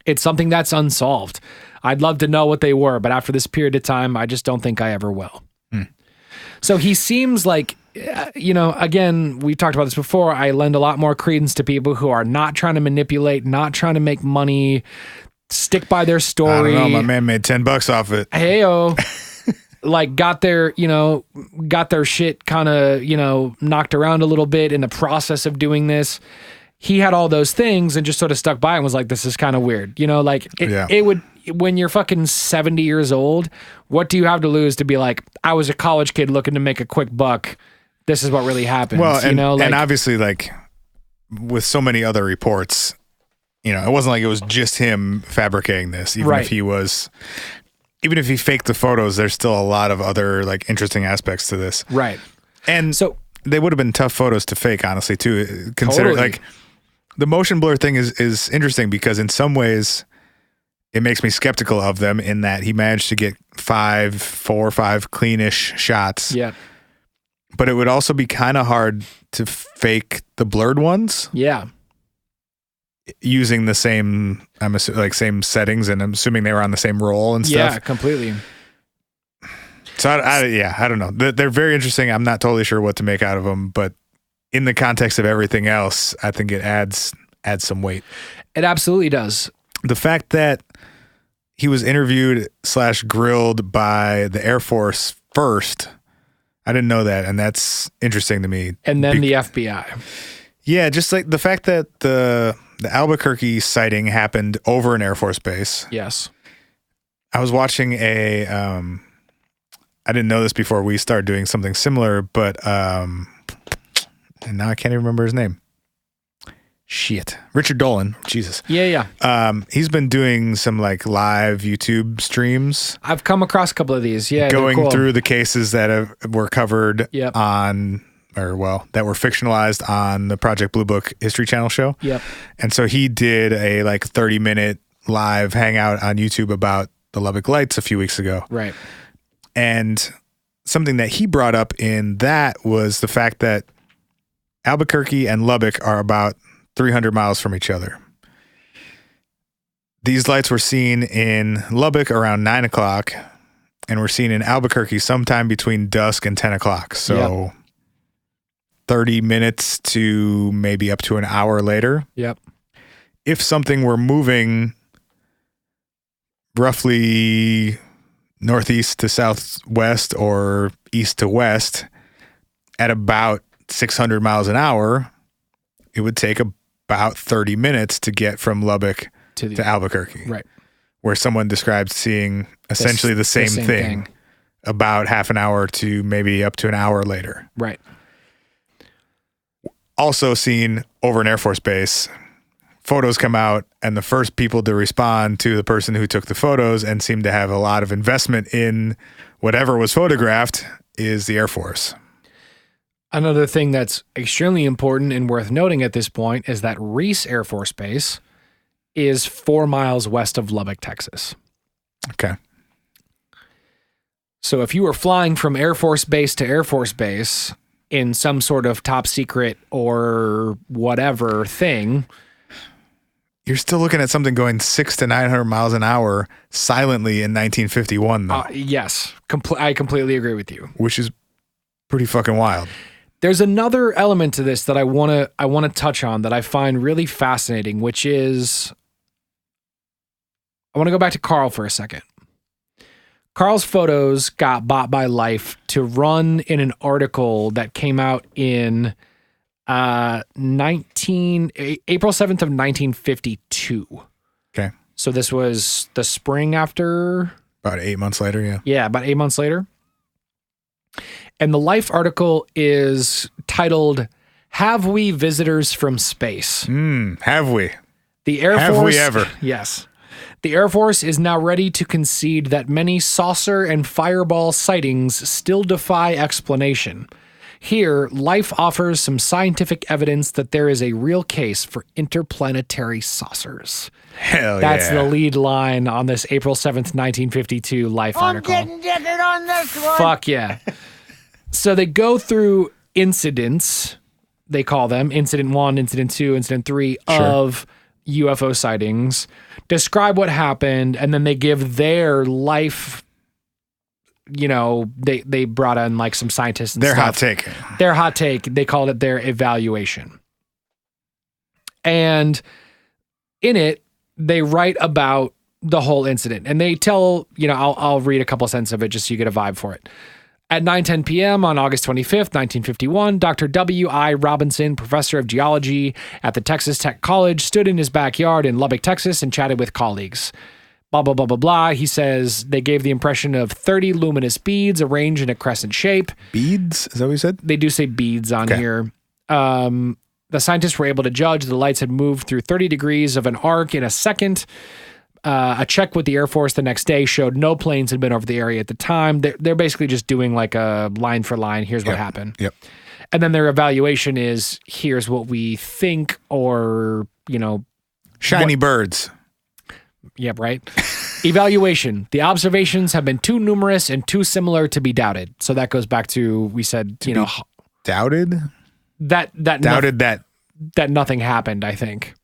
It's something that's unsolved. I'd love to know what they were, but after this period of time, I just don't think I ever will. So he seems like, again, we've talked about this before. I lend a lot more credence to people who are not trying to manipulate, not trying to make money, stick by their story. I don't know. My man made $10 off it. Heyo. Like got their shit kind of, knocked around a little bit in the process of doing this. He had all those things and just sort of stuck by and was like, this is kind of weird. It would, when you're fucking 70 years old, what do you have to lose to be like, I was a college kid looking to make a quick buck. This is what really happened. Well, and obviously, like with so many other reports, it wasn't like it was just him fabricating this. Even if he faked the photos, there's still a lot of other like interesting aspects to this. Right. And so they would have been tough photos to fake, honestly, too. Consider like the motion blur thing is interesting because in some ways it makes me skeptical of them in that he managed to get 4 or 5 cleanish shots. Yeah. But it would also be kind of hard to fake the blurred ones. Yeah. Using the same, same settings, and I'm assuming they were on the same roll and stuff. Yeah, completely. So I don't know. They're very interesting. I'm not totally sure what to make out of them, but in the context of everything else, I think it adds some weight. It absolutely does. The fact that he was interviewed / grilled by the Air Force first, I didn't know that, and that's interesting to me. And then the FBI. Yeah, just like the fact that the Albuquerque sighting happened over an Air Force base. Yes. I was watching I didn't know this before we started doing something similar, but and now I can't even remember his name. Shit. Richard Dolan. Jesus. Yeah. He's been doing some like live YouTube streams. I've come across a couple of these. Yeah. Going through the cases that were covered that were fictionalized on the Project Blue Book History Channel show. Yep. And so he did a like 30-minute live hangout on YouTube about the Lubbock lights a few weeks ago. Right. And something that he brought up in that was the fact that Albuquerque and Lubbock are about 300 miles from each other. These lights were seen in Lubbock around 9 o'clock and were seen in Albuquerque sometime between dusk and 10 o'clock. So 30 minutes to maybe up to an hour later. Yep. If something were moving roughly northeast to southwest or east to west at about 600 miles an hour, it would take about 30 minutes to get from Lubbock to Albuquerque. Right. Where someone described seeing essentially the same thing about half an hour to maybe up to an hour later. Right. Also seen over an Air Force base. Photos come out, and the first people to respond to the person who took the photos and seemed to have a lot of investment in whatever was photographed is the Air Force. Another thing that's extremely important and worth noting at this point is that Reese Air Force Base is 4 miles west of Lubbock, Texas. Okay. So if you were flying from Air Force Base to Air Force Base in some sort of top secret or whatever thing, you're still looking at something going 600 to 900 miles an hour silently in 1951, though. Yes, I completely agree with you. Which is pretty fucking wild. There's another element to this that I want to touch on that I find really fascinating, which is I want to go back to Carl for a second. Carl's photos got bought by Life to run in an article that came out in April 7th of 1952. Okay. So this was the spring after? About 8 months later, yeah. Yeah, about 8 months later. And the Life article is titled, "Have We Visitors from Space?" Have we? The Air Force. Have we ever? Yes. The Air Force is now ready to concede that many saucer and fireball sightings still defy explanation. Here, Life offers some scientific evidence that there is a real case for interplanetary saucers. Hell That's the lead line on this April 7th, 1952 Life article. I'm getting it on this one. Fuck yeah. So they go through incidents, they call them Incident 1, Incident 2, Incident 3 of UFO sightings, describe what happened, and then they give their life, they brought in like some scientists and their stuff. hot take. Their hot take, they called it their evaluation. And in it, they write about the whole incident. And they tell, I'll read a couple sentences of it just so you get a vibe for it. At 9:10 p.m. on August 25th, 1951, Dr. W.I. Robinson, professor of geology at the Texas Tech College, stood in his backyard in Lubbock, Texas, and chatted with colleagues. Blah, blah, blah, blah, blah. He says they gave the impression of 30 luminous beads arranged in a crescent shape. Beads? Is that what you said? They do say beads on here. The scientists were able to judge the lights had moved through 30 degrees of an arc in a second. A check with the Air Force the next day showed no planes had been over the area at the time. They're basically just doing like a line for line. Here's what happened. Yep. And then their evaluation is here's what we think or, shiny birds. Yep, right. Evaluation. The observations have been too numerous and too similar to be doubted. So that goes back to, we said, doubted? That doubted that nothing happened, I think.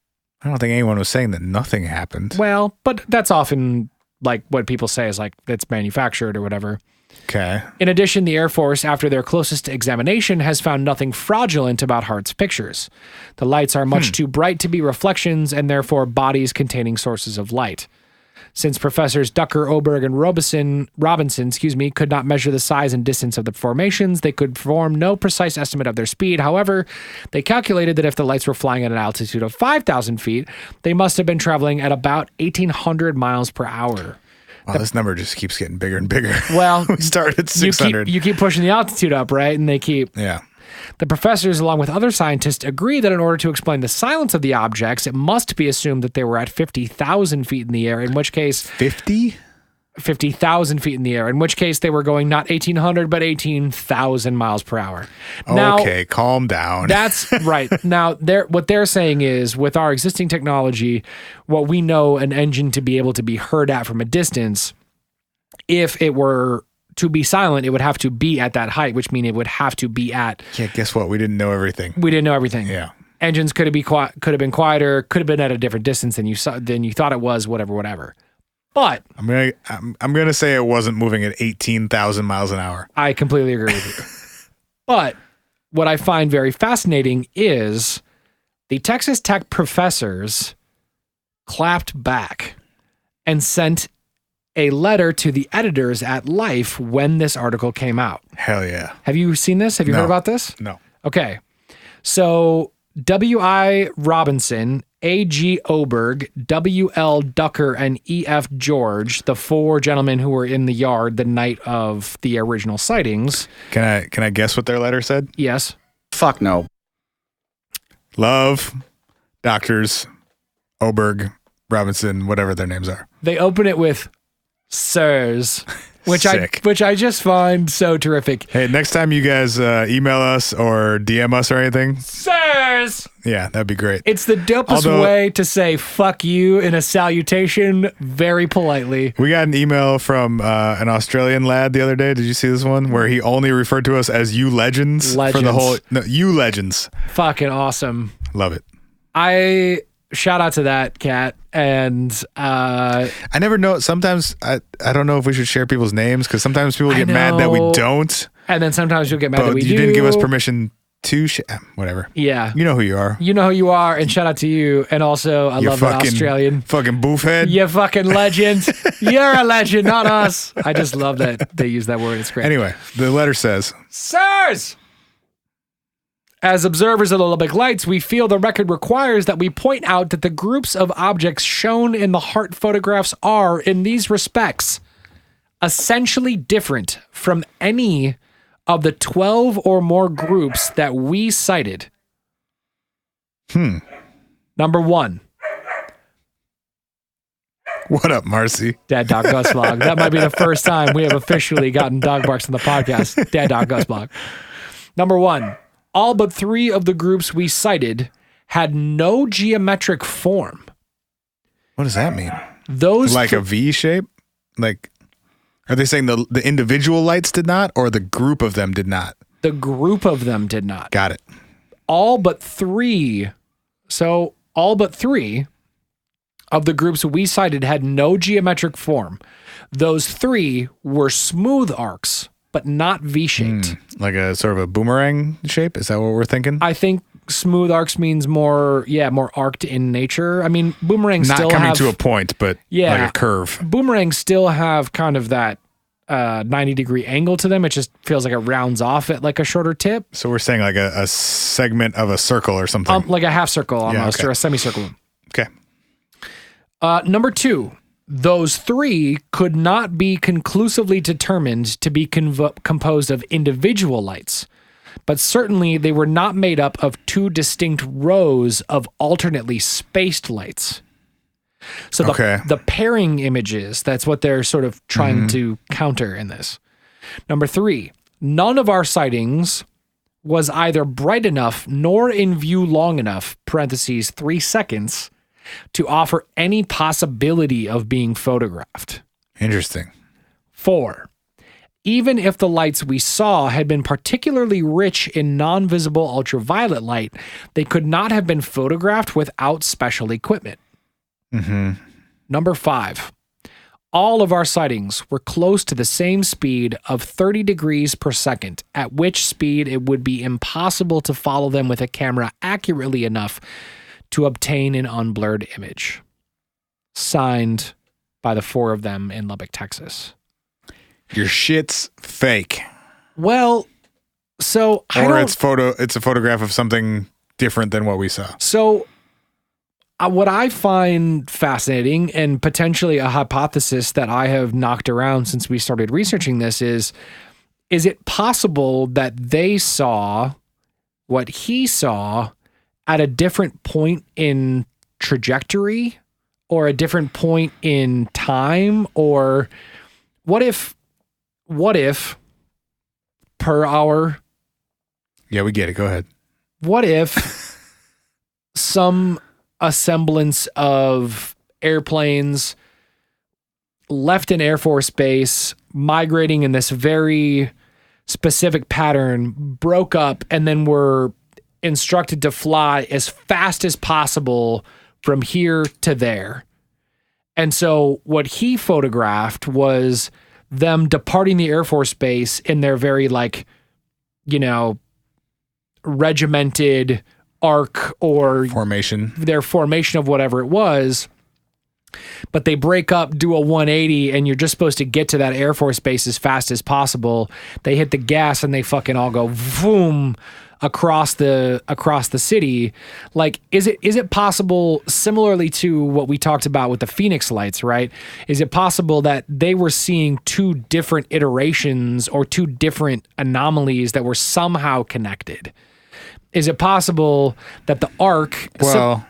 I don't think anyone was saying that nothing happened. Well, but that's often like what people say is like it's manufactured or whatever. Okay. In addition, the Air Force, after their closest examination, has found nothing fraudulent about Hart's pictures. The lights are much too bright to be reflections and therefore bodies containing sources of light. Since Professors Ducker, Oberg, and Robinson, could not measure the size and distance of the formations, they could form no precise estimate of their speed. However, they calculated that if the lights were flying at an altitude of 5,000 feet, they must have been traveling at about 1,800 miles per hour. Wow, this number just keeps getting bigger and bigger. Well, we started at 600. You keep pushing the altitude up, right? And they keep... Yeah. The professors, along with other scientists, agree that in order to explain the silence of the objects, it must be assumed that they were at 50,000 feet in the air, in which case... 50,000 feet in the air, in which case they were going not 1,800, but 18,000 miles per hour. Now, okay, calm down. That's right. Now, what they're saying is, with our existing technology, what we know an engine to be able to be heard at from a distance, if it were to be silent, it would have to be at that height, which means it would have to be at... Yeah, guess what? We didn't know everything. We didn't know everything. Yeah. Engines could have been quieter, could have been at a different distance than you thought it was, whatever. But I'm gonna say it wasn't moving at 18,000 miles an hour. I completely agree with you. But what I find very fascinating is the Texas Tech professors clapped back and sent a letter to the editors at Life when this article came out. Hell yeah. Have you seen this? Have you heard about this? No. Okay. So W.I. Robinson, A.G. Oberg, W.L. Ducker, and E.F. George, the four gentlemen who were in the yard the night of the original sightings. Can I guess what their letter said? Yes. Fuck no. Love, doctors, Oberg, Robinson, whatever their names are. They open it with sirs, which I just find so terrific. Hey, next time you guys email us or DM us or anything, sirs. Yeah, that'd be great. It's the dopest way to say fuck you in a salutation, very politely. We got an email from an Australian lad the other day. Did you see this one where he only referred to us as you legends. For the whole you legends. Fucking awesome. Love it. I shout out to that cat. And I never know. Sometimes I don't know if we should share people's names because sometimes people get mad that we don't. And then sometimes you'll get mad that we do. You didn't give us permission to whatever. Yeah. You know who you are. You know who you are. And shout out to you. And also, I love that Australian. Fucking boofhead. You fucking legend. You're a legend, not us. I just love that they use that word. It's great. Anyway, the letter says, sirs! As observers of the Lubbock Lights, we feel the record requires that we point out that the groups of objects shown in the Hart photographs are, in these respects, essentially different from any of the 12 or more groups that we cited. Number 1. What up, Marcy? Dad Dog Gus Vlog. That might be the first time we have officially gotten dog barks on the podcast. Dad Dog Gus Vlog. Number 1, all but 3 of the groups we cited had no geometric form. What does that mean? Those like a V shape? Like, are they saying the individual lights did not, or the group of them did not? The group of them did not. Got it. All but 3. So all but 3 of the groups we cited had no geometric form. Those 3 were smooth arcs, but not V-shaped. Like a sort of a boomerang shape? Is that what we're thinking? I think smooth arcs means more arced in nature. I mean, boomerangs not still coming have, to a point, but like a curve. Boomerangs still have kind of that 90-degree angle to them. It just feels like it rounds off at like a shorter tip. So we're saying like a segment of a circle or something. Like a half circle almost, or a semicircle. Okay. Number 2, those 3 could not be conclusively determined to be composed of individual lights, but certainly they were not made up of 2 distinct rows of alternately spaced lights. So the pairing images, that's what they're sort of trying to counter in this. Number 3, none of our sightings was either bright enough nor in view long enough, parentheses 3 seconds, to offer any possibility of being photographed. Interesting. 4, even if the lights we saw had been particularly rich in non-visible ultraviolet light, they could not have been photographed without special equipment. Number 5, all of our sightings were close to the same speed of 30 degrees per second, at which speed it would be impossible to follow them with a camera accurately enough to obtain an unblurred image. Signed by the 4 of them in Lubbock, Texas. Your shit's fake. Well, so it's a photograph of something different than what we saw. So what I find fascinating and potentially a hypothesis that I have knocked around since we started researching this is it possible that they saw what he saw at a different point in trajectory or a different point in time? Or what if per hour? Yeah, we get it. Go ahead. What if a semblance of airplanes left an Air Force base, migrating in this very specific pattern, broke up, and then were instructed to fly as fast as possible from here to there. And so what he photographed was them departing the Air Force base in their very regimented arc or their formation of whatever it was. But they break up, do a 180, and you're just supposed to get to that Air Force base as fast as possible. They hit the gas and they fucking all go boom across the city. Like, is it possible, similarly to what we talked about with the Phoenix lights, right? Is it possible that they were seeing 2 different iterations or 2 different anomalies that were somehow connected? Is it possible that the arc... Well,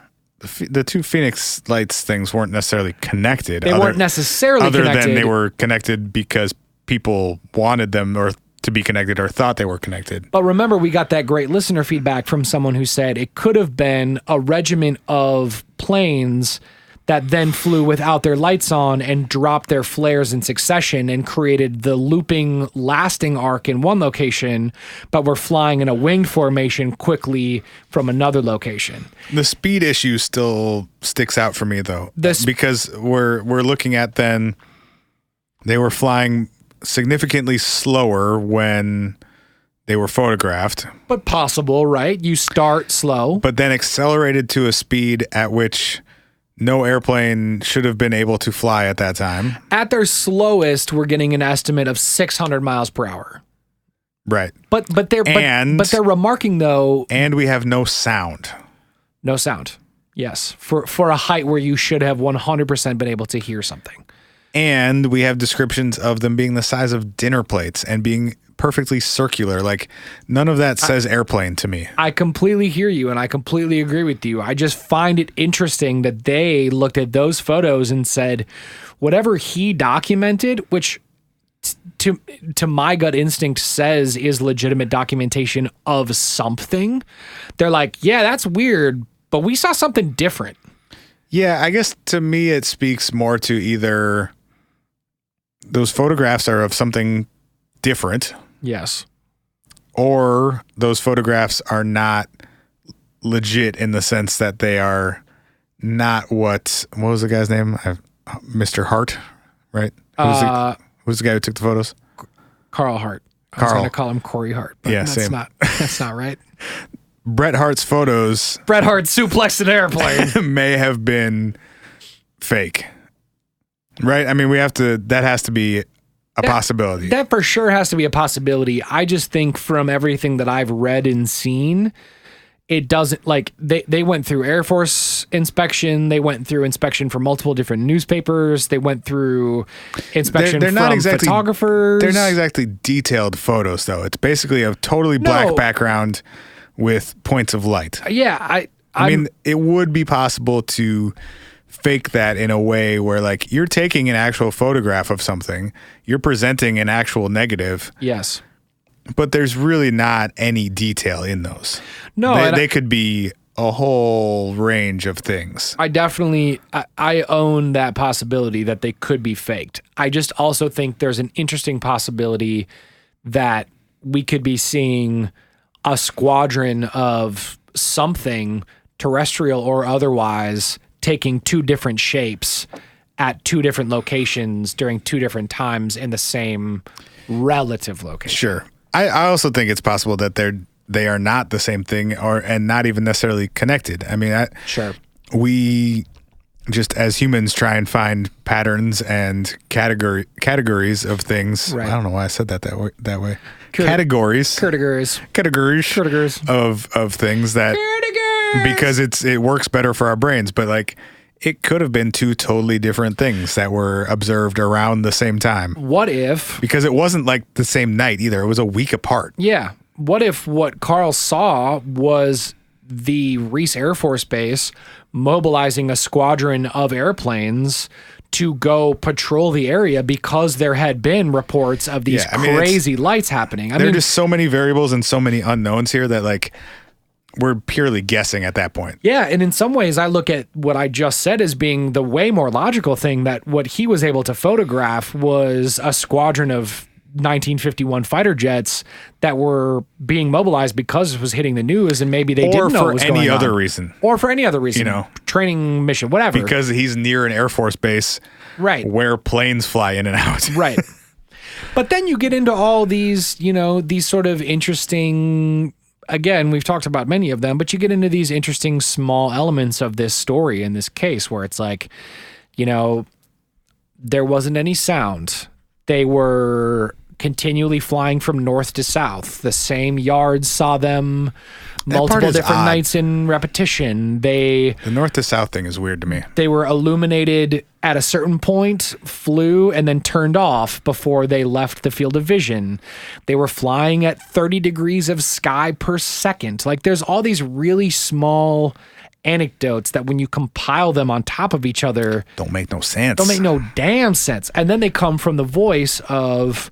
the 2 Phoenix lights things weren't necessarily connected. They weren't necessarily connected. Other than they were connected because people wanted them or to be connected or thought they were connected. But remember, we got that great listener feedback from someone who said it could have been a regiment of planes that then flew without their lights on and dropped their flares in succession and created the looping lasting arc in one location, but were flying in a winged formation quickly from another location. The speed issue still sticks out for me though, because we're looking at then they were flying significantly slower when they were photographed. But possible, right? You start slow. But then accelerated to a speed at which no airplane should have been able to fly at that time. At their slowest, we're getting an estimate of 600 miles per hour. Right. But they're remarking though. And we have no sound. No sound. Yes. For a height where you should have 100% been able to hear something. And we have descriptions of them being the size of dinner plates and being perfectly circular. Like, none of that says airplane to me. I completely hear you, and I completely agree with you. I just find it interesting that they looked at those photos and said, whatever he documented, which to my gut instinct says is legitimate documentation of something. They're like, yeah, that's weird, but we saw something different. Yeah, I guess to me it speaks more to either those photographs are of something different. Yes. Or those photographs are not legit in the sense that they are not what was the guy's name? Mr. Hart, right? Who's the guy who took the photos? Carl Hart. I was going to call him Corey Hart. But yeah, same. That's not right. Bret Hart's photos. Bret Hart suplexed an airplane. May have been fake. Right? I mean, that has to be a possibility. That for sure has to be a possibility. I just think from everything that I've read and seen, it doesn't, like, they went through Air Force inspection. They went through inspection from multiple different newspapers. They went through inspection from photographers. They're not exactly detailed photos, though. It's basically a totally black background with points of light. Yeah. I mean, it would be possible to fake that in a way where, like, you're taking an actual photograph of something, you're presenting an actual negative. Yes. But there's really not any detail in those. No, they could be a whole range of things. I own that possibility that they could be faked. I just also think there's an interesting possibility that we could be seeing a squadron of something, terrestrial or otherwise, taking two different shapes at two different locations during two different times in the same relative location. Sure. I also think it's possible that they are not the same thing and not even necessarily connected. I mean, sure. We just as humans try and find patterns and categories of things. Right. I don't know why I said that way. Categories of things that because it works better for our brains, but like it could have been two totally different things that were observed around the same time. What if, because it wasn't like the same night either, it was a week apart. Yeah. What if what Carl saw was the Reese Air Force Base mobilizing a squadron of airplanes to go patrol the area because there had been reports of these crazy lights happening. There are just so many variables and so many unknowns here that, like, we're purely guessing at that point. Yeah, and in some ways I look at what I just said as being the way more logical thing, that what he was able to photograph was a squadron of 1951 fighter jets that were being mobilized because it was hitting the news, and maybe they didn't know what was going on. Or for any other reason. Or for any other reason. You know, training mission, whatever. Because he's near an Air Force base, right, where planes fly in and out. Right. But then you get into all these, these sort of interesting, again, we've talked about many of them, but you get into these interesting small elements of this story in this case where it's like, there wasn't any sound. They were continually flying from north to south. The same yards saw them multiple different nights in repetition. The north to south thing is weird to me. They were illuminated at a certain point, flew, and then turned off before they left the field of vision. They were flying at 30 degrees of sky per second. Like, there's all these really small anecdotes that when you compile them on top of each other don't make no sense. Don't make no damn sense. And then they come from the voice of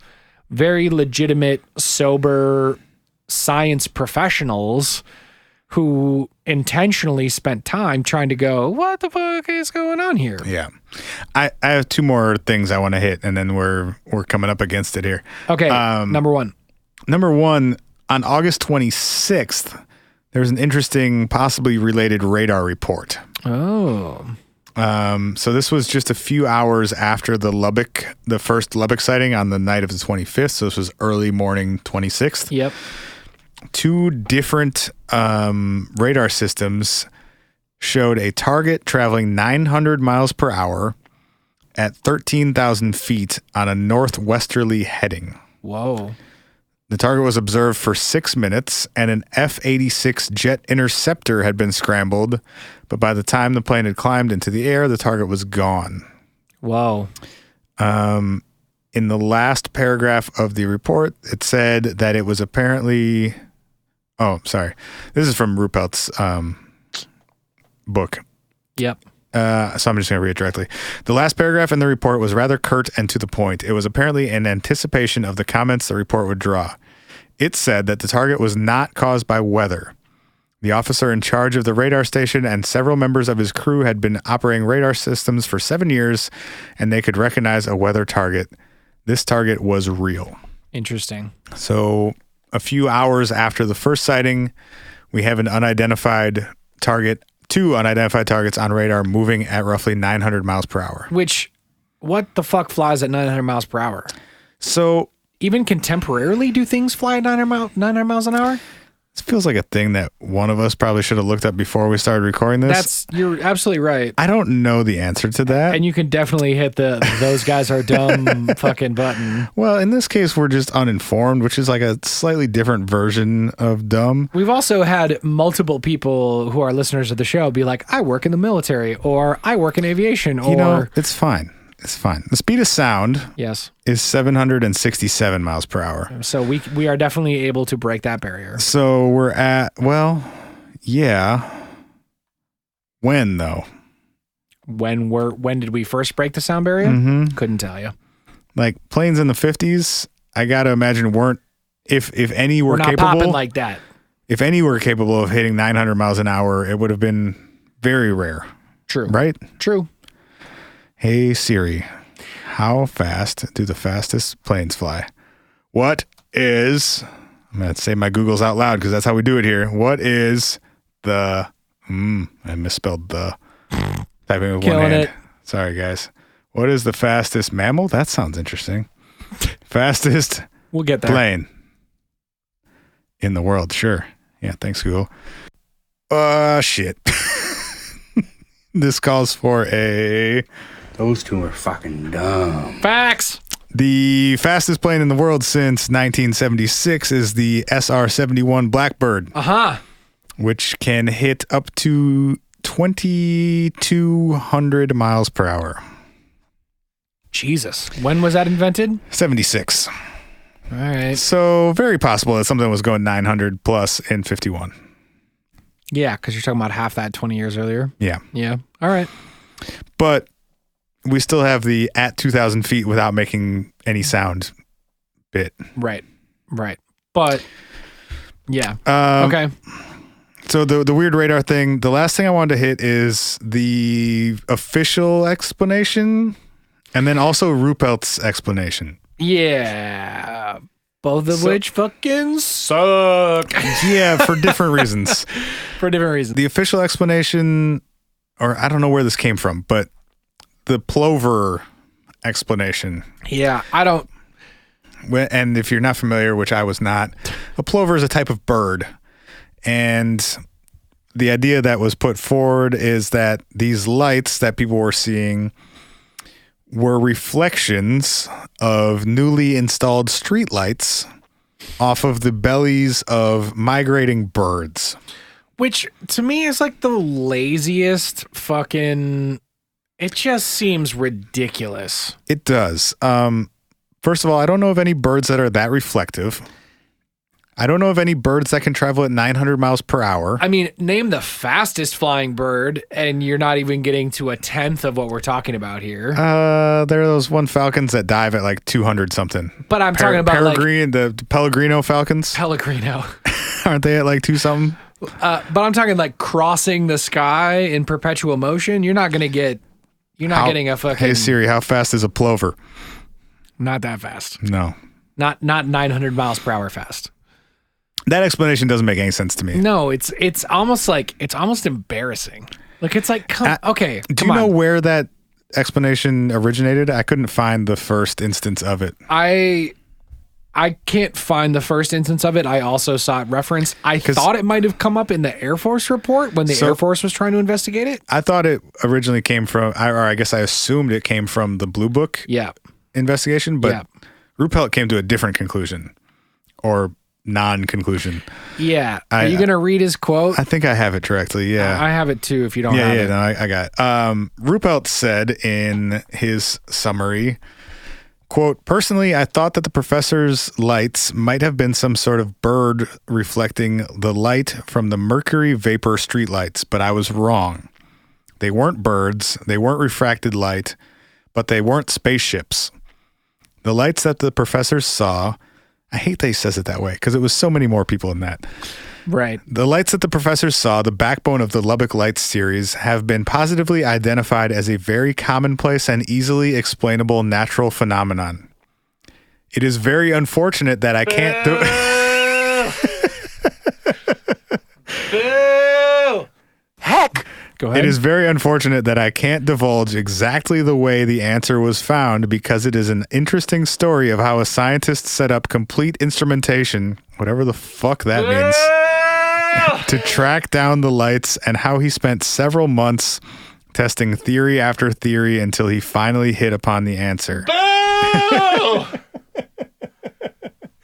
very legitimate, sober science professionals who intentionally spent time trying to go, what the fuck is going on here? Yeah. I have two more things I want to hit, and then we're coming up against it here. Okay. Number one, on August 26th, there was an interesting, possibly related radar report. Oh. So this was just a few hours after the first Lubbock sighting on the night of the 25th. So this was early morning 26th. Yep. Two different radar systems showed a target traveling 900 miles per hour at 13,000 feet on a northwesterly heading. Whoa. The target was observed for 6 minutes, and an F-86 jet interceptor had been scrambled, but by the time the plane had climbed into the air, the target was gone. Wow. In the last paragraph of the report, it said that it was apparently... Oh, sorry. This is from Ruppelt's book. Yep. So I'm just going to read it directly. The last paragraph in the report was rather curt and to the point. It was apparently in anticipation of the comments the report would draw. It said that the target was not caused by weather. The officer in charge of the radar station and several members of his crew had been operating radar systems for 7 years, and they could recognize a weather target. This target was real. Interesting. So a few hours after the first sighting, we have an unidentified target, 2 unidentified targets on radar moving at roughly 900 miles per hour. Which, what the fuck flies at 900 miles per hour? So even contemporarily, do things fly at 900 miles an hour? This feels like a thing that one of us probably should have looked up before we started recording this. You're absolutely right. I don't know the answer to that. And you can definitely hit the those guys are dumb fucking button. Well, in this case, we're just uninformed, which is like a slightly different version of dumb. We've also had multiple people who are listeners of the show be like, I work in the military, or I work in aviation, or... it's fine. It's fine. The speed of sound is 767 miles per hour. So we are definitely able to break that barrier. So we're at, well, yeah. When, though? When did we first break the sound barrier? Couldn't tell you. Like planes in the 50s, I got to imagine weren't, if any were not capable. Popping like that. If any were capable of hitting 900 miles an hour, it would have been very rare. True. Right? True. Hey Siri, how fast do the fastest planes fly? What is, I'm going to say my Googles out loud because that's how we do it here. What is the, I misspelled the, typing with one hand. It. Sorry guys. What is the fastest mammal? That sounds interesting. Fastest we'll get there. Plane in the world. Sure. Yeah. Thanks Google. Shit. This calls for a... Those 2 are fucking dumb. Facts. The fastest plane in the world since 1976 is the SR-71 Blackbird. Which can hit up to 2,200 miles per hour. Jesus. When was that invented? 76. All right. So very possible that something was going 900 plus in 51. Yeah, because you're talking about half that 20 years earlier. Yeah. Yeah. All right. But we still have the at 2,000 feet without making any sound bit. Right. But yeah. Okay. So the weird radar thing, the last thing I wanted to hit is the official explanation and then also Ruppelt's explanation. Yeah. Both of which fucking suck. Yeah, for different reasons. The official explanation, or I don't know where this came from, but the plover explanation. Yeah, I don't. And if you're not familiar, which I was not, a plover is a type of bird. And the idea that was put forward is that these lights that people were seeing were reflections of newly installed street lights off of the bellies of migrating birds. Which to me is like the laziest fucking... It just seems ridiculous. It does. First of all, I don't know of any birds that are that reflective. I don't know of any birds that can travel at 900 miles per hour. I mean, name the fastest flying bird, and you're not even getting to a tenth of what we're talking about here. There are those one falcons that dive at like 200 something. But I'm talking about the Pellegrino falcons. Pellegrino. Aren't they at like 2 something? But I'm talking like crossing the sky in perpetual motion. You're not going to get... You're not getting a fucking... Hey Siri, how fast is a plover? Not that fast. No. Not 900 miles per hour fast. That explanation doesn't make any sense to me. No, it's almost like, it's almost embarrassing. Like, it's like, okay. Do you know where that explanation originated? I couldn't find the first instance of it. I can't find the first instance of it. I also saw it referenced. I thought it might have come up in the Air Force report when the Air Force was trying to investigate it. I thought it originally came from, or I guess I assumed it came from the Blue Book investigation, but Ruppelt came to a different conclusion or non-conclusion. Yeah. Are you going to read his quote? I think I have it directly. Yeah. I have it too if you don't have it. No, I got it. Ruppelt said in his summary, quote, personally, I thought that the professor's lights might have been some sort of bird reflecting the light from the mercury vapor streetlights, but I was wrong. They weren't birds. They weren't refracted light, but they weren't spaceships. The lights that the professors saw, I hate that he says it that way because it was so many more people in that. Right. The lights that the professors saw, the backbone of the Lubbock Lights series, have been positively identified as a very commonplace and easily explainable natural phenomenon. It is very unfortunate that I can't do Boo! Heck! Go ahead. It is very unfortunate that I can't divulge exactly the way the answer was found because it is an interesting story of how a scientist set up complete instrumentation, whatever the fuck that means, to track down the lights, and how he spent several months testing theory after theory until he finally hit upon the answer.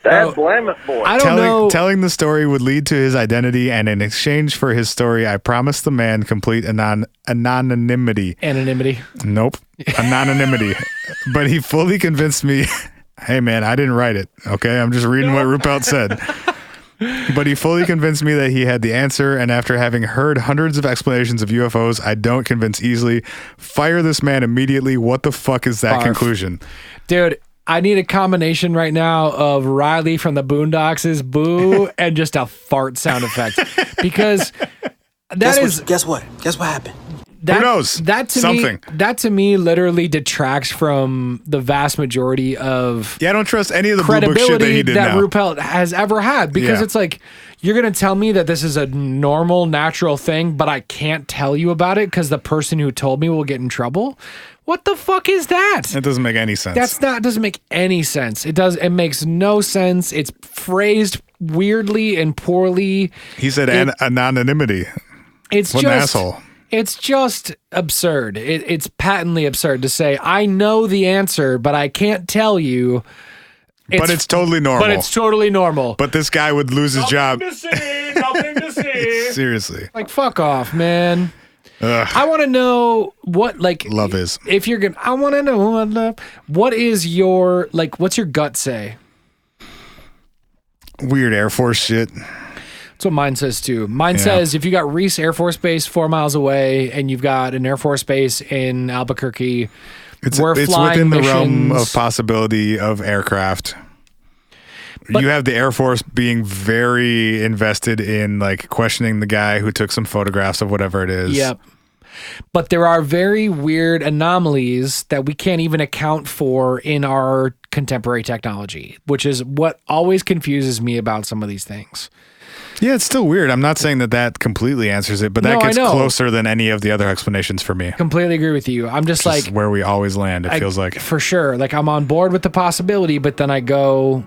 Dad, blame it, boy. I don't know. Telling the story would lead to his identity, and in exchange for his story, I promised the man complete anonymity. Anonymity. Nope. Anonymity. But he fully convinced me, hey man, I didn't write it. Okay, I'm just reading what Ruppelt said. But he fully convinced me that he had the answer, and after having heard hundreds of explanations of UFOs, I don't convince easily. Fire this man immediately. What the fuck is that conclusion? Dude, I need a combination right now of Riley from the Boondocks' boo and just a fart sound effect. Because Guess what happened? Who knows? That to me literally detracts from the vast majority of I don't trust any of the Blue Book shit that he did that now. Ruppelt has ever had, because it's like, you're going to tell me that this is a normal, natural thing, but I can't tell you about it because the person who told me will get in trouble. What the fuck is that? It doesn't make any sense. Doesn't make any sense. It makes no sense. It's phrased weirdly and poorly. He said anonymity. It's what just an asshole. It's just absurd. It's patently absurd to say, I know the answer, but I can't tell you. But it's totally normal. But this guy would lose his job. Nothing to see. Seriously. Like, fuck off, man. Ugh. I want to know what, like, love is. If you're gonna, I want to know what is your, like, what's your gut say? Weird Air Force shit. That's what mine says too. Mine says if you got Reese Air Force Base 4 miles away and you've got an Air Force Base in Albuquerque, it's within the realm of possibility of aircraft. But you have the Air Force being very invested in, like, questioning the guy who took some photographs of whatever it is. Yep. But there are very weird anomalies that we can't even account for in our contemporary technology, which is what always confuses me about some of these things. Yeah, it's still weird. I'm not saying that completely answers it, but that gets closer than any of the other explanations for me. Completely agree with you. I'm just like, where we always land, it feels like. For sure. Like, I'm on board with the possibility, but then I go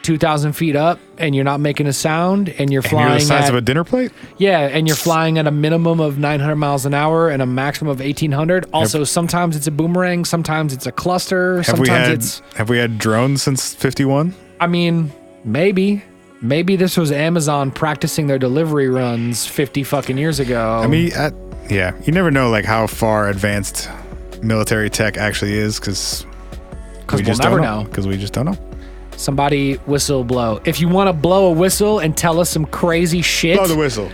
2,000 feet up and you're not making a sound and you're flying. You're the size of a dinner plate? Yeah, and you're flying at a minimum of 900 miles an hour and a maximum of 1,800. Also, sometimes it's a boomerang, sometimes it's a cluster, Have we had drones since 51? I mean, maybe. Maybe this was Amazon practicing their delivery runs 50 fucking years ago. I mean, you never know, like, how far advanced military tech actually is, because we just don't know. Because we just don't know. Somebody whistle blow. If you want to blow a whistle and tell us some crazy shit, blow the whistle.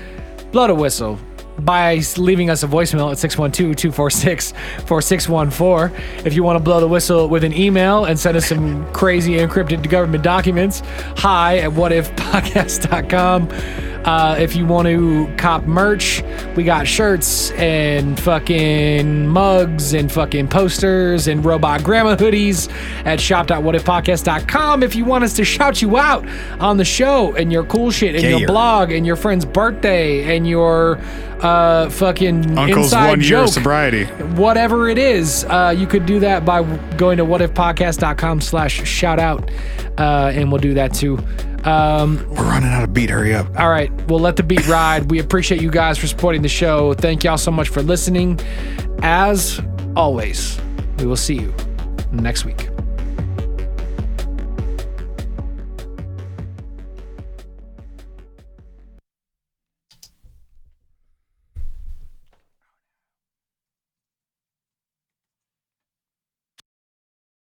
Blow the whistle by leaving us a voicemail at 612-246-4614. If you want to blow the whistle with an email and send us some crazy encrypted government documents, hi@whatifpodcast.com. If you want to cop merch, we got shirts and fucking mugs and fucking posters and robot grandma hoodies at shop.whatifpodcast.com. If you want us to shout you out on the show and your cool shit and your blog and your friend's birthday and your fucking Uncle's inside 1 year joke, of sobriety, whatever it is, you could do that by going to whatifpodcast.com/shout out, and we'll do that too. We're running out of beat. Hurry up. All right, we'll let the beat ride. We appreciate you guys for supporting the show. Thank y'all so much for listening. As always, we will see you next week.